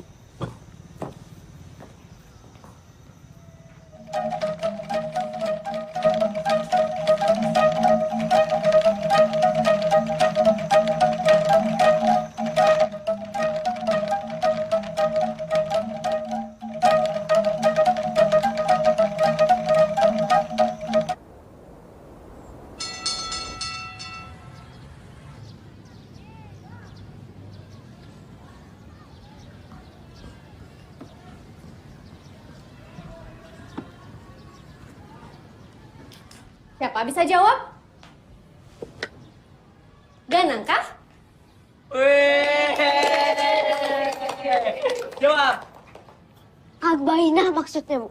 Siapa bisa jawab? Ganang kah? Jawab. Arbainah maksudnya, Bu.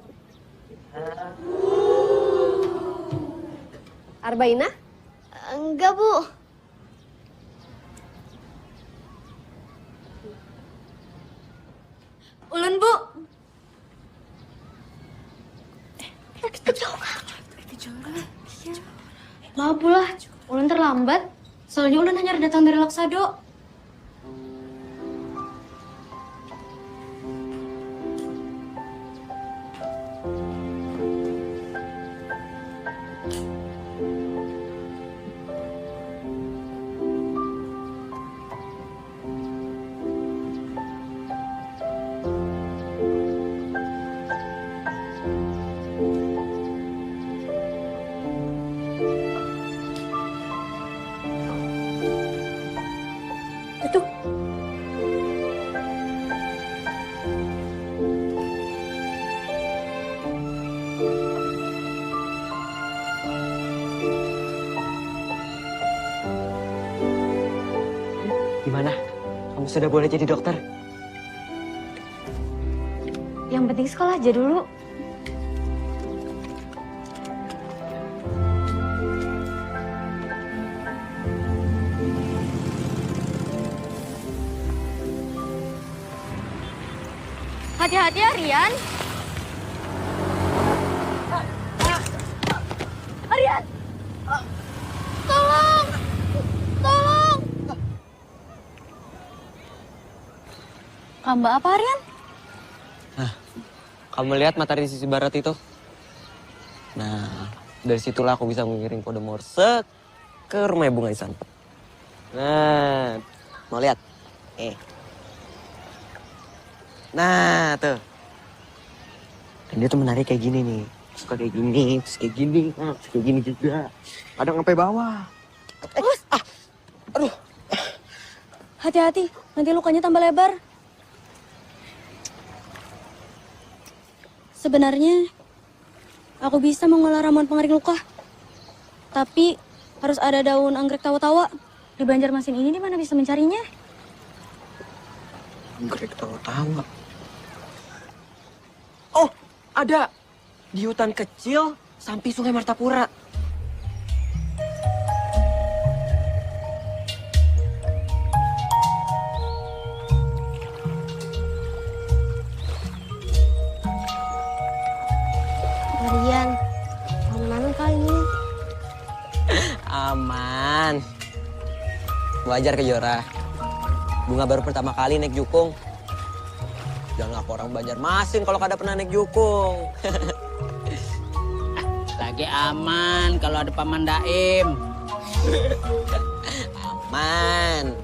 Arbainah? Enggak, Bu. Ulun, Bu. Maaf pula, Ulun terlambat. Soalnya Ulun hanya datang dari Laksado. Itu. Gimana? Kamu sudah boleh jadi dokter? Yang penting sekolah aja dulu. Hati-hati ya, Rian. Rian! Tolong! Tolong! Kamu apa, Rian? Kamu lihat matahari di sisi barat itu? Nah, dari situlah aku bisa mengirim kode Morse ke rumah Bunga Isan. Nah, mau lihat? Nah, tuh. Dan dia tuh menarik kayak gini nih. Suka kayak gini, terus kayak gini, terus kayak gini juga. Kadang sampai bawah. Aduh. Hati-hati, nanti lukanya tambah lebar. Sebenarnya, aku bisa mengolah ramuan pengering luka. Tapi, harus ada daun anggrek tawa-tawa. Di Banjarmasin ini di mana bisa mencarinya? Anggrek tawa-tawa. Oh, ada. Di hutan kecil sampai Sungai Martapura. Rian, aman kali ini. Aman. Wajar Kejora. Bunga baru pertama kali naik jukung. Jangan ngaku orang Banjarmasin kalau kada pernah naik jukung. Lagi aman kalau ada Paman Daim. Aman.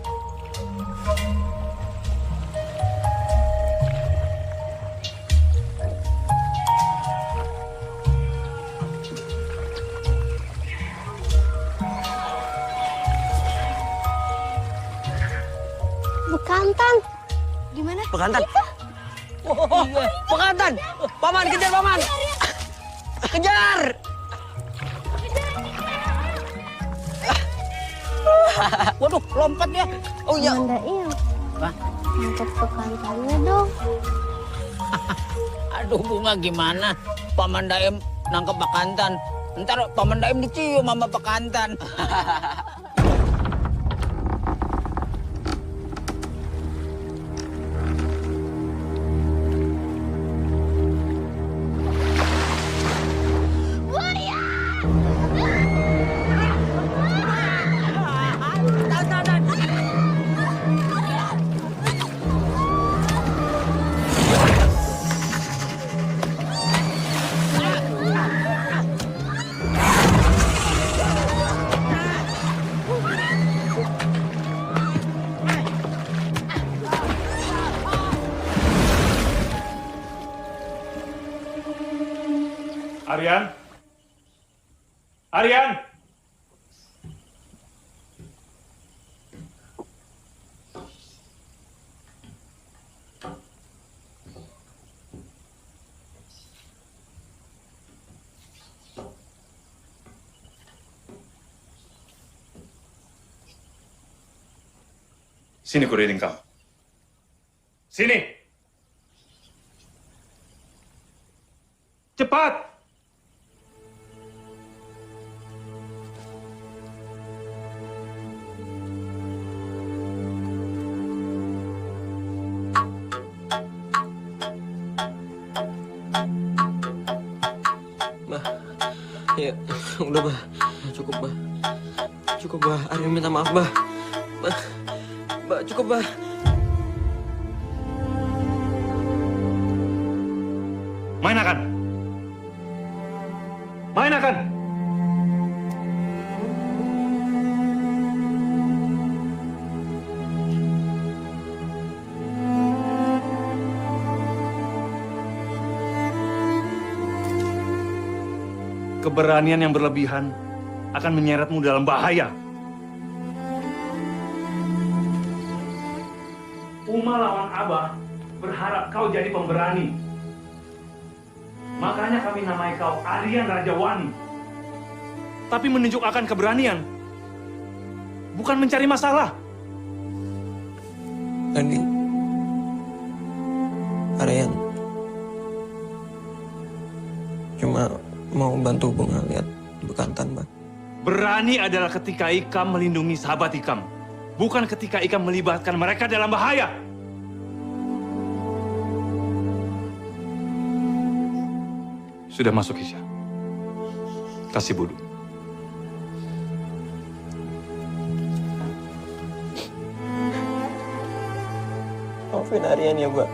Bekantan. Di mana? Bekantan. Oh, Bekantan. Paman, kejar Paman. Kejar. Waduh, lompat ya. Oh iya. Mandain. Apa? Nangkep bekantannya dong. Aduh, Bunga gimana? Paman Daim nangkep bekantan. Ntar Paman Daim dicium sama bekantan. Aryan? Aryan? Sini kuriding kamu. Sini. Cepat. Bah, ya udah bah, cukup bah, cukup bah. Aryan minta maaf bah, bah cukup bah. Main akan. Main akan. Keberanian yang berlebihan akan menyeretmu dalam bahaya. Uma lawan Abah berharap kau jadi pemberani. Makanya kami namai kau Aryan Rajawani. Tapi menunjuk akan keberanian, bukan mencari masalah. Tadi, Aryan cuma mau bantu Bunga lihat bekantan, Bang. Berani adalah ketika Ikam melindungi sahabat Ikam, bukan ketika Ikam melibatkan mereka dalam bahaya. Sudah masuk Isya. Kasih wudu. Maafin Aryan ya, Mbak.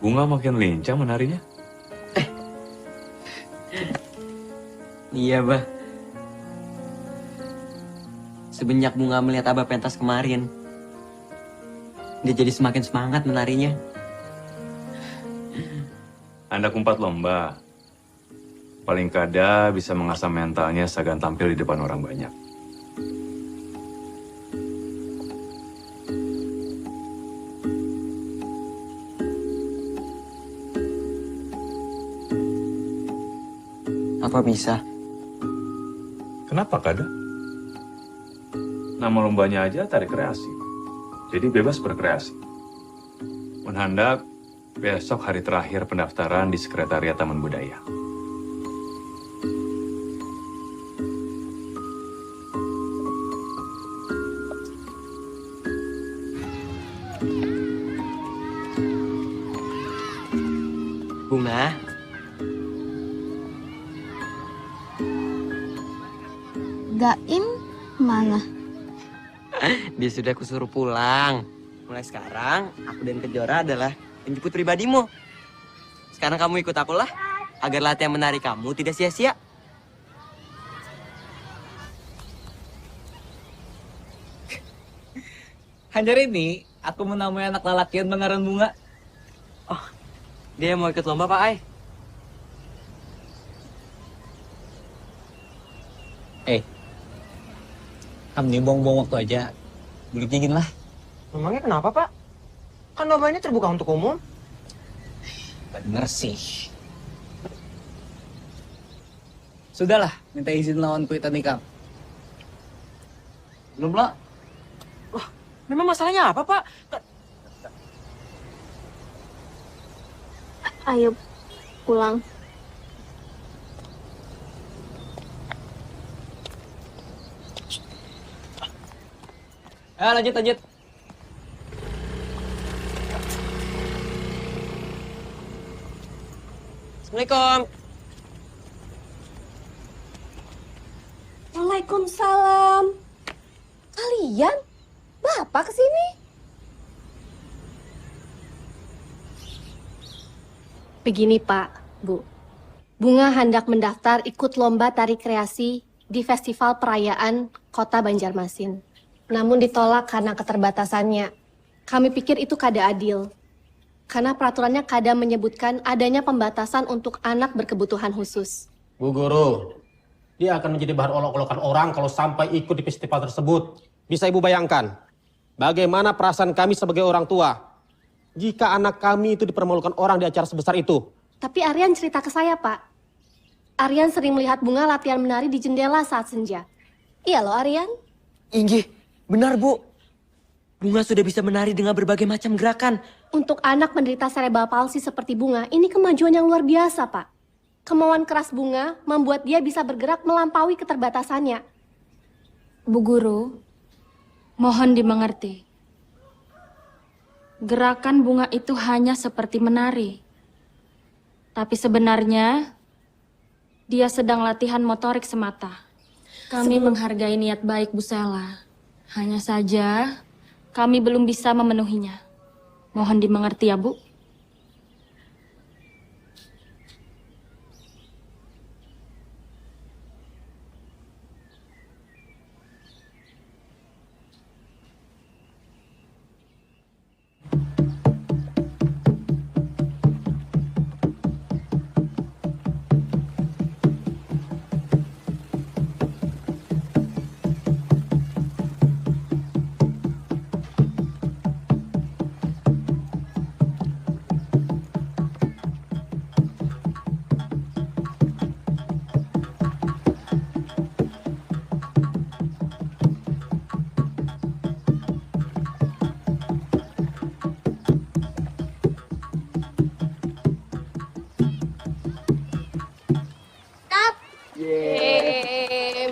Bunga makin lincah menarinya. Iya, Bah. Semenjak Bunga melihat Abah pentas kemarin, dia jadi semakin semangat menarinya. Anda kumpat lomba. Paling kada bisa mengasah mentalnya seagan tampil di depan orang banyak. Apa bisa? Kenapa kada? Nama lombanya aja tarik kreasi. Jadi bebas berkreasi. Menhandak besok hari terakhir pendaftaran di Sekretariat Taman Budaya. Bunga, Gaim mana? dia sudah kusuruh pulang. Mulai sekarang, aku dan Kejora adalah penjemput pribadimu. Sekarang kamu ikut aku lah, agar latihan menari kamu tidak sia-sia. Hajar ini, aku menamai anak lalakian Bangaran Bunga. Oh, dia mau ikut lomba, Pak Ai. Kami buang-buang waktu aja. Beli dingin lah. Memangnya kenapa, Pak? Kan lomba ini terbuka untuk umum. Bener sih. Sudahlah, minta izin lawan kuitan nikah. Belum lah. Wah, memang masalahnya apa, Pak? Ayo pulang. Lanjut. Assalamualaikum. Waalaikumsalam. Kalian? Bapak kesini? Begini Pak, Bu. Bunga hendak mendaftar ikut lomba tari kreasi di Festival Perayaan Kota Banjarmasin. Namun ditolak karena keterbatasannya. Kami pikir itu kada adil. Karena peraturannya kada menyebutkan adanya pembatasan untuk anak berkebutuhan khusus. Bu Guru, dia akan menjadi bahan olok-olokan orang kalau sampai ikut di festival tersebut. Bisa Ibu bayangkan, bagaimana perasaan kami sebagai orang tua jika anak kami itu dipermalukan orang di acara sebesar itu? Tapi Aryan cerita ke saya, Pak. Aryan sering melihat Bunga latihan menari di jendela saat senja. Iya loh, Aryan. Inggih, benar Bu. Bunga sudah bisa menari dengan berbagai macam gerakan. Untuk anak menderita cerebral palsy seperti Bunga, ini kemajuan yang luar biasa, Pak. Kemauan keras Bunga membuat dia bisa bergerak melampaui keterbatasannya. Bu Guru, mohon dimengerti. Gerakan Bunga itu hanya seperti menari. Tapi sebenarnya, dia sedang latihan motorik semata. Kami menghargai niat baik Bu Sela. Hanya saja, kami belum bisa memenuhinya. Mohon dimengerti ya, Bu.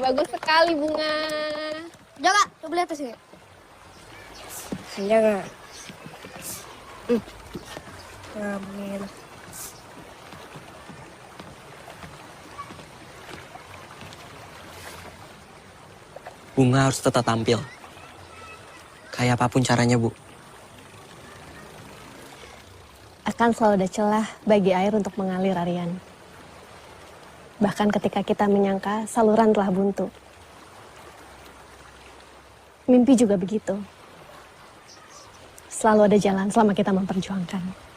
Bagus sekali Bunga. Jaga, coba lihat sih. Jaga. Amin. Bunga harus tetap tampil. Kayak apapun caranya, Bu. Akan selalu ada celah bagi air untuk mengalir, Aryan. Bahkan ketika kita menyangka saluran telah buntu. Mimpi juga begitu. Selalu ada jalan selama kita memperjuangkan.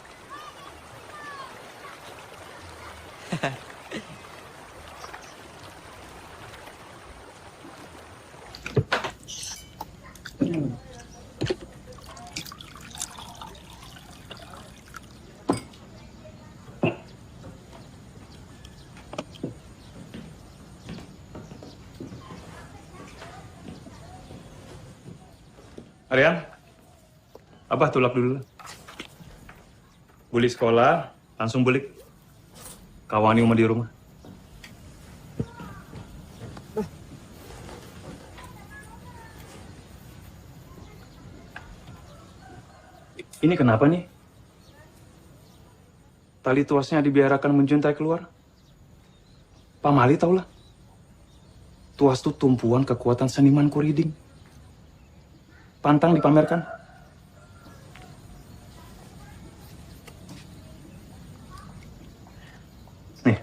Aryan, Abah tulak dulu. Buli sekolah, langsung balik. Kawani uma di rumah. Ini kenapa nih? Tali tuasnya dibiarkan menjuntai keluar? Pak Mali taulah. Tuas itu tumpuan kekuatan seniman kuriding. Pantang dipamerkan. Nih,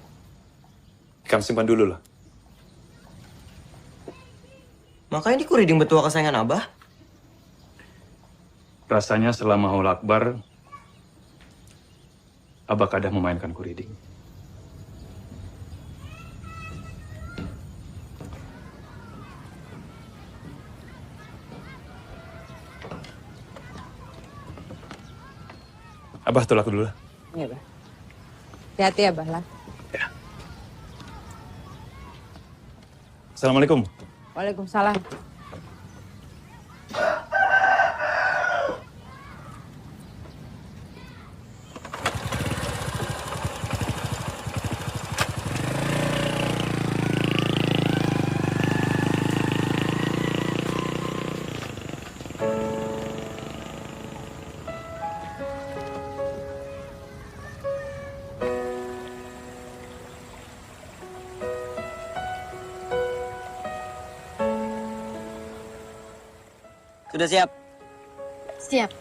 kamu simpan dulu lah. Makanya di kuriding betua kesayangan Abah. Rasanya selama Haul Akbar, Abah kadah memainkan kuriding. Abah tolak dulu lah. Iya, Bah. Hati-hati ya, Bah lah. Ya. Assalamualaikum. Waalaikumsalam. Sudah siap? Siap.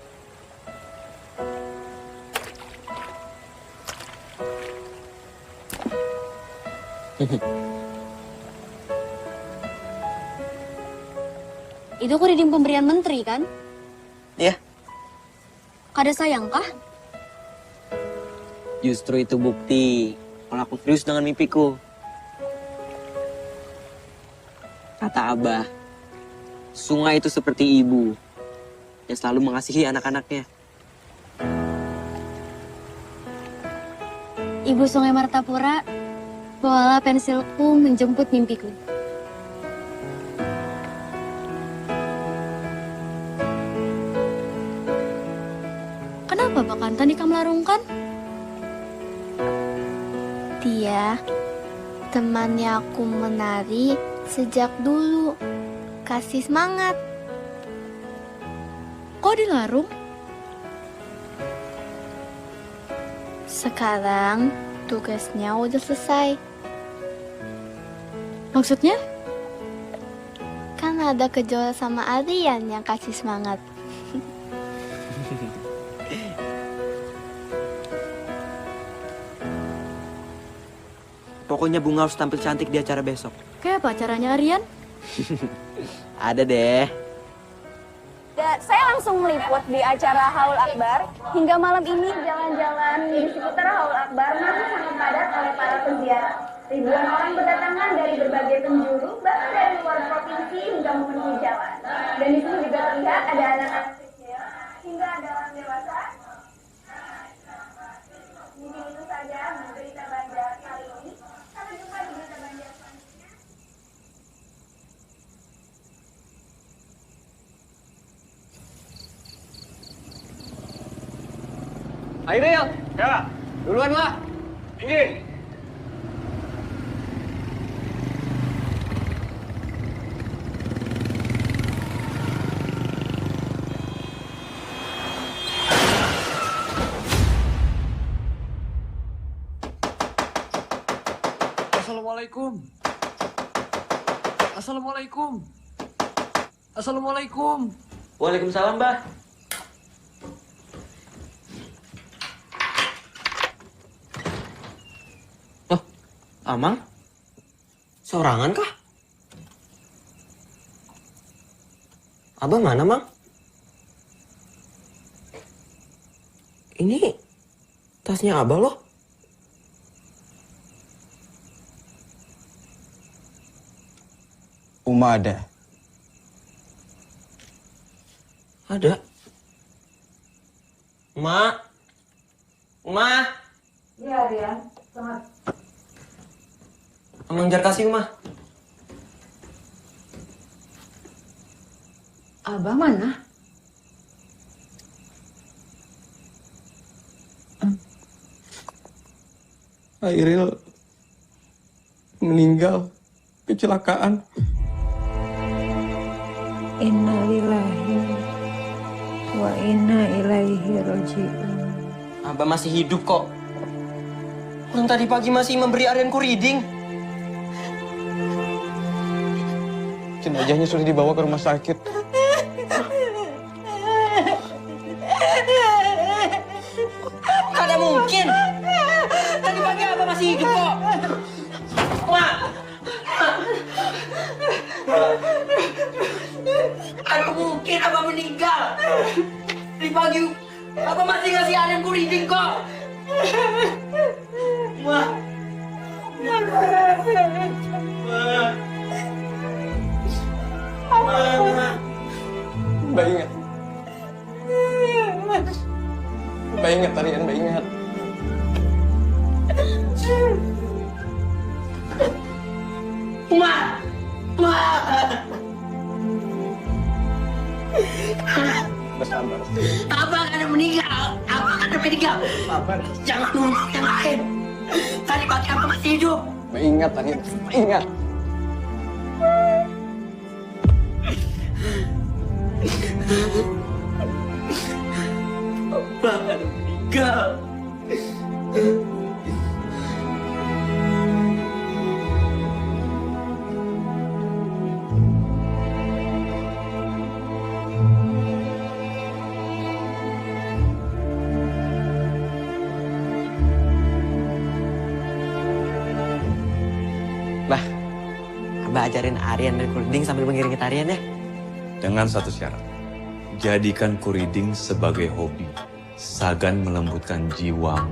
Itu reading pemberian menteri kan? Iya. Kada sayang kah? Justru itu bukti kalau aku serius dengan mimpiku. Kata Abah, sungai itu seperti ibu yang selalu mengasihi anak-anaknya. Ibu Sungai Martapura, bawalah pensilku menjemput mimpiku. Kenapa Pak Kantan dikamelarungkan? Dia temannya aku menari sejak dulu. Kasih semangat. Kok dilarung? Sekarang tugasnya udah selesai. Maksudnya? Kan ada Kejora sama Aryan yang kasih semangat. Pokoknya Bunga harus tampil cantik di acara besok. Kayak apa caranya Aryan? Ada deh. Saya langsung meliput di acara Haul Akbar. Hingga malam ini jalan-jalan di seputar Haul Akbar masih sangat padat oleh para peziarah. Ribuan orang berdatangan dari berbagai penjuru, bahkan dari luar provinsi hingga memenuhi jalan. Dan di sini juga terlihat ada anak-anak kecil hingga ada orang dewasa. Mungkin itu saja berita Banjar kali ini. Sampai jumpa di berita Banjar selanjutnya. Ayo Ril. Ya. Duluan lah. Tinggi. Assalamualaikum. Assalamualaikum. Assalamualaikum. Waalaikumsalam, Mbah. Oh, Amang? Seorangan kah? Abah mana, Mang? Ini tasnya Abah loh. Uma ada. Ada. Ma. Ma. Iya, Rian. Selamat. Amang jar kasih, Ma. Abah mana? Airil meninggal kecelakaan. Innalillahi wa inna ilaihi raji'un. Abah masih hidup kok. Orang tadi pagi masih memberi Aryanku reading. Jenazahnya sudah dibawa ke rumah sakit. Kada mungkin. Tadi pagi Abah masih hidup kok. Ma. Kada mungkin Abah meninggal. Tadi pagi Abah masih ngasih Aryanku reading kok. Ma. Ma. Ma. Mbak ingat. Mbak ingat, Aryan, Mbak ingat. Ma. Ma. Bersabar. Abah akan meninggal. Abah akan meninggal. Sabar. Jangan ngomong yang lain. Tadi pagi Abah masih hidup. Mbak ingat, Aryan. Mbak ingat. Abah akan meninggal. Mbak ajarin Aryan main kuriding sambil mengiringi tarian ya. Dengan satu syarat. Jadikan kuriding sebagai hobi. Sagan melembutkan jiwamu.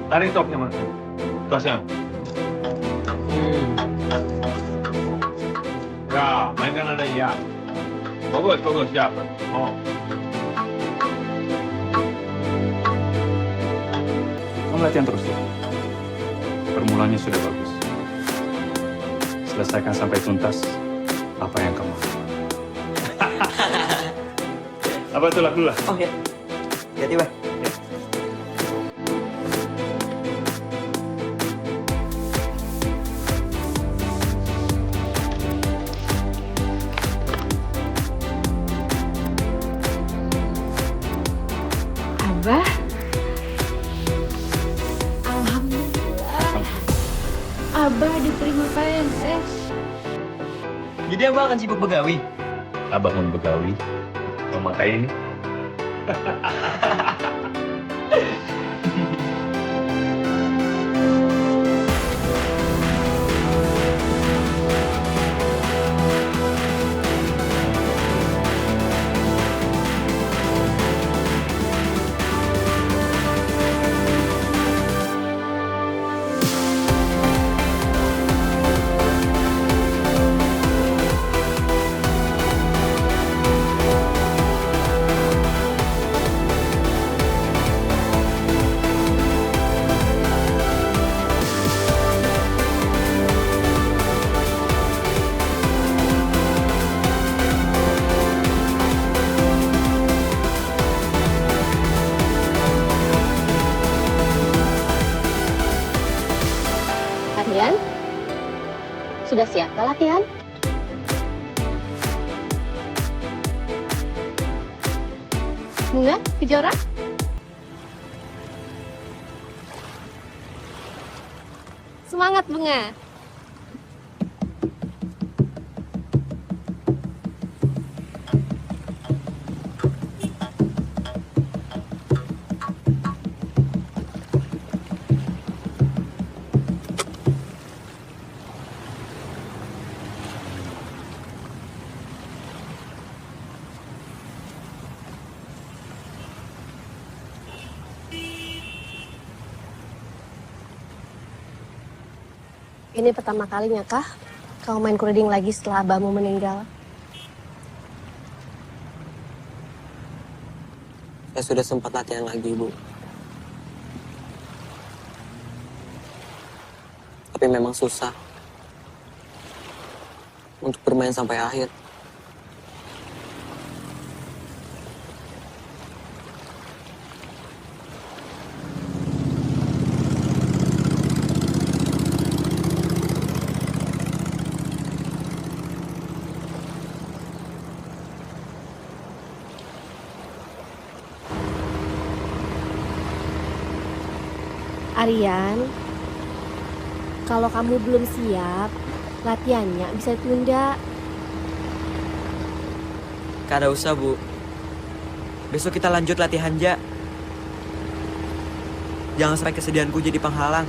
Tarik topnya, Mas. Tasnya. Ya, mainkan ada ya. Bagus, bagus, ya. Oh. Kamu latihan terus ya. Permulaannya sudah bagus. Selesaikan sampai tuntas apa yang kamu mau. Apa itu lagu lah? Oh ya. Tiba-tiba. Abah. Alhamdulillah. Abah diterima PNS. Jadi Abah akan sibuk begawi? Abah mau begawi, memakai ini. Aryan, sudah siapkah latihan? Bunga, Kejora? Semangat, Bunga. Ini pertama kalinya kah kau main kuriding lagi setelah abahmu meninggal? Saya sudah sempat latihan lagi, Bu. Tapi memang susah untuk bermain sampai akhir. Aryan, kalau kamu belum siap, latihannya bisa ditunda. Kada usah, Bu. Besok kita lanjut latihan, Ja. Jangan sampai kesedihanku jadi penghalang.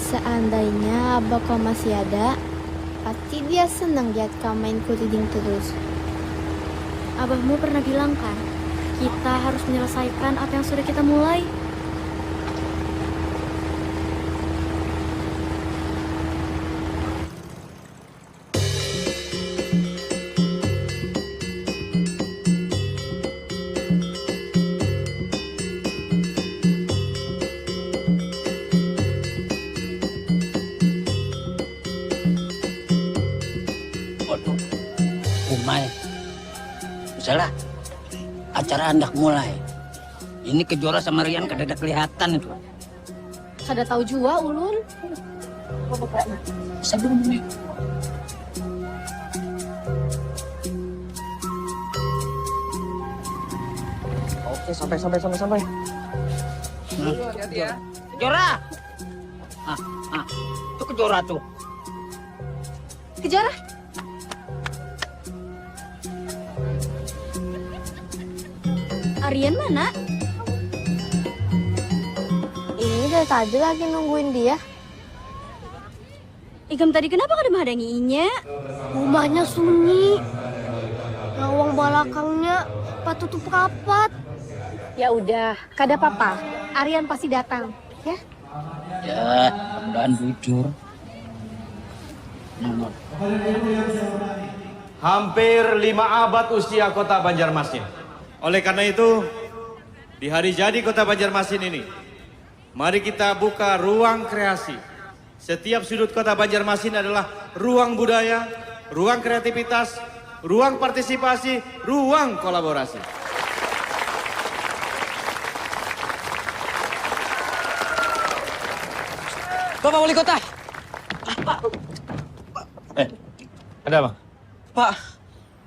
Seandainya abah kau masih ada, pasti dia senang lihat kau main kuriding terus. Abahmu pernah bilang kan, kita harus menyelesaikan apa yang sudah kita mulai. Salah, acara hendak mulai. Ini Kejora sama Rian kada ada kelihatan itu. Kada tahu jua, Ulun. Saya belum nih. Oke, sampai. Kejora! Itu Kejora tuh. Kejora. Aryan mana? dari tadi lagi nungguin dia. Igam tadi kenapa kada menghadanginya? Rumahnya sunyi. Lawang belakangnya patutup rapat. Ya udah, kada apa-apa. Aryan pasti datang, ya? Ya, mudah-mudahan jujur. Hampir 5 abad usia kota Banjarmasin. Oleh karena itu, di hari jadi kota Banjarmasin ini, mari kita buka ruang kreasi. Setiap sudut kota Banjarmasin adalah ruang budaya, ruang kreativitas, ruang partisipasi, ruang kolaborasi. Bapak Wali Kota. Ada apa? Pak,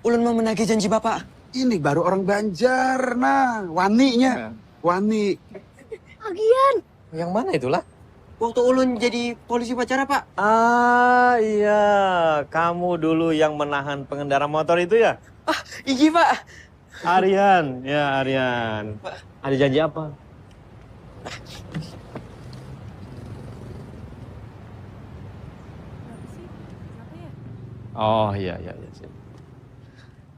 Ulun mau menagih janji Bapak. Ini baru orang Banjar, nah. Waninya. Wani. Agian. Yang mana itulah? Waktu Ulun jadi polisi upacara, Pak. Ah iya, kamu dulu yang menahan pengendara motor itu ya? Iya, Pak. Aryan, ya Aryan. Ada janji apa? Oh iya.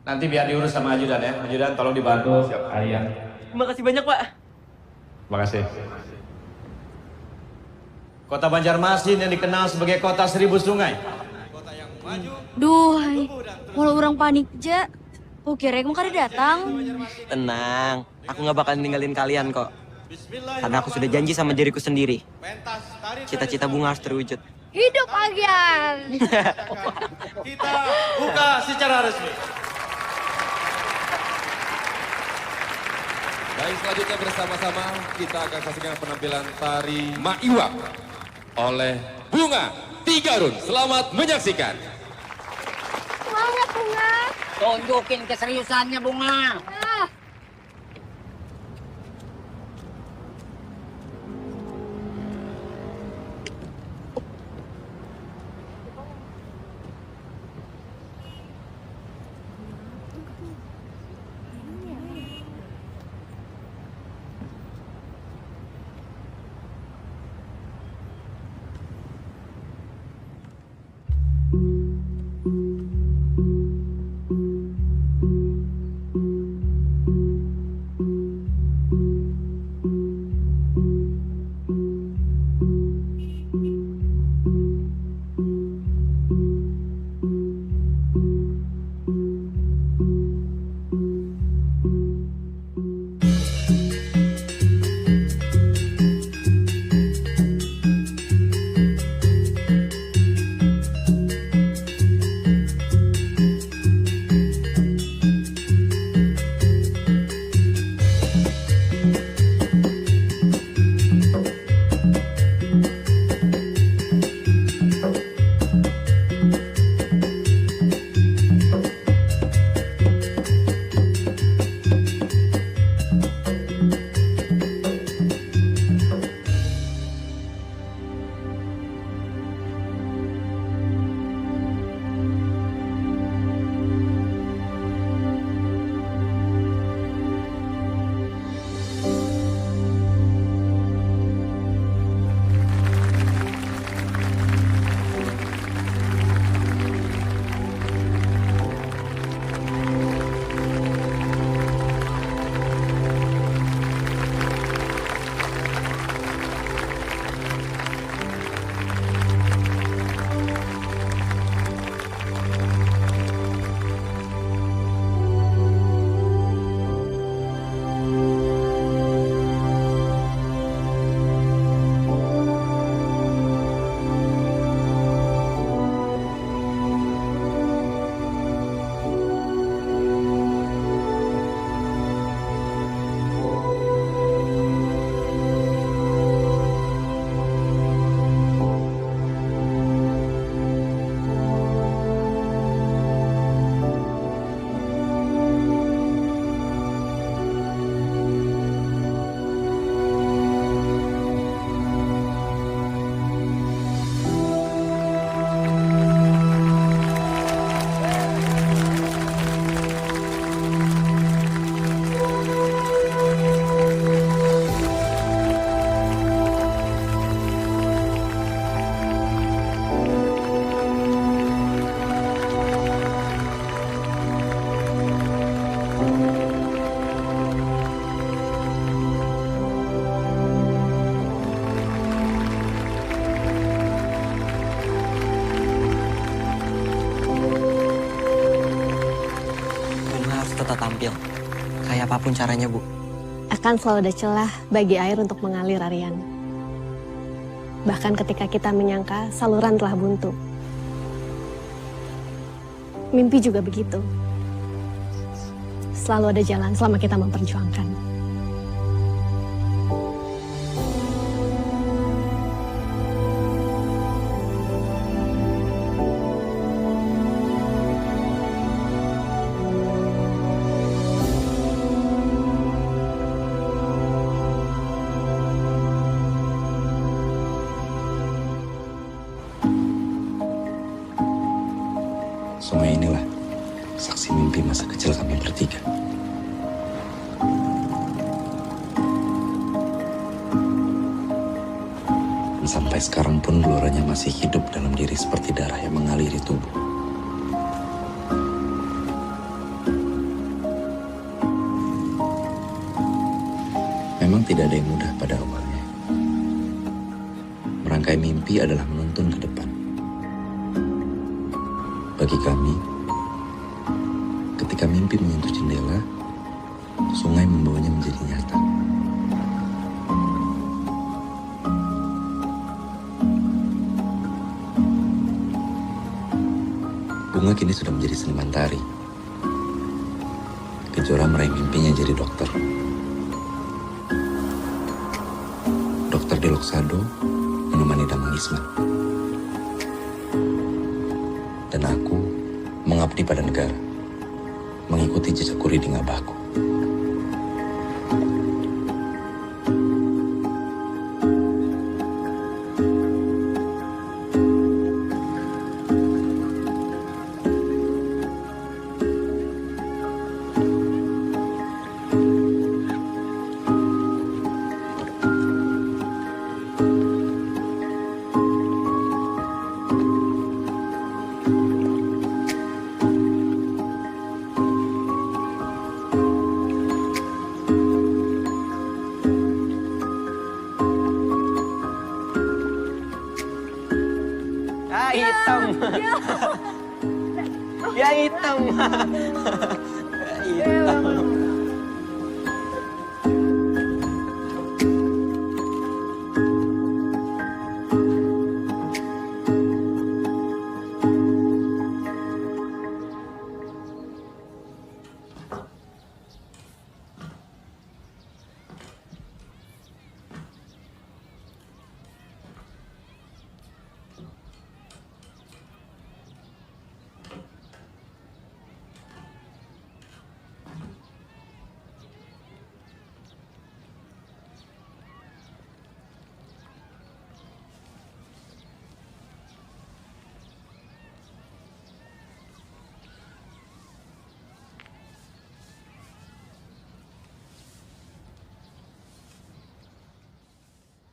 Nanti biar diurus sama ajudan ya. Ajudan tolong dibantu. Siap, Aryan. Terima kasih banyak, Pak. Makasih. Kota Banjarmasin yang dikenal sebagai kota 1000 sungai. Duh, walau orang panik aja. Oh kira kamu kada datang. Tenang, aku nggak bakal ninggalin kalian kok. Karena aku sudah janji sama diriku sendiri. Cita-cita Bunga harus terwujud. Hidup Agian. Kita buka secara resmi. Baik, selanjutnya bersama-sama kita akan saksikan penampilan tari Maiwak oleh Bunga Tigarun. Selamat menyaksikan. Semangat Bunga. Tunjukin keseriusannya Bunga. tetap tampil. Kayak apapun caranya, Bu. Akan selalu ada celah bagi air untuk mengalir, Aryan. Bahkan ketika kita menyangka saluran telah buntu. Mimpi juga begitu. Selalu ada jalan selama kita memperjuangkan. Sungai inilah saksi mimpi masa kecil kami bertiga. Dan sampai sekarang pun geloranya masih hidup dalam diri seperti darah yang mengaliri tubuh. Memang tidak ada yang mudah pada awalnya. Merangkai mimpi adalah menuntun ke depan. Bagi kami, ketika mimpi menyentuh jendela, sungai membawanya menjadi nyata. Bunga kini sudah menjadi seniman tari. Kejora meraih mimpinya jadi dokter. Dokter di Loksado menemani Damang Isman. Dan aku mengabdi pada negara, mengikuti jejak Kuriding abahku. Hitam. Ya hitam. Hitam.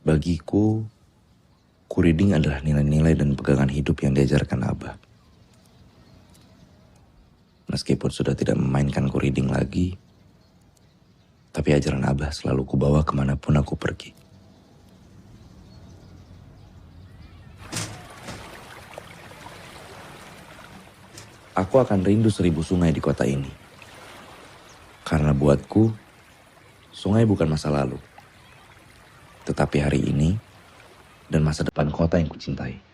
Bagiku, Kuriding adalah nilai-nilai dan pegangan hidup yang diajarkan Abah. Meskipun sudah tidak memainkan Kuriding lagi, tapi ajaran Abah selalu kubawa kemanapun aku pergi. Aku akan rindu 1000 sungai di kota ini. Karena buatku, sungai bukan masa lalu, tetapi hari ini dan masa depan kota yang kucintai.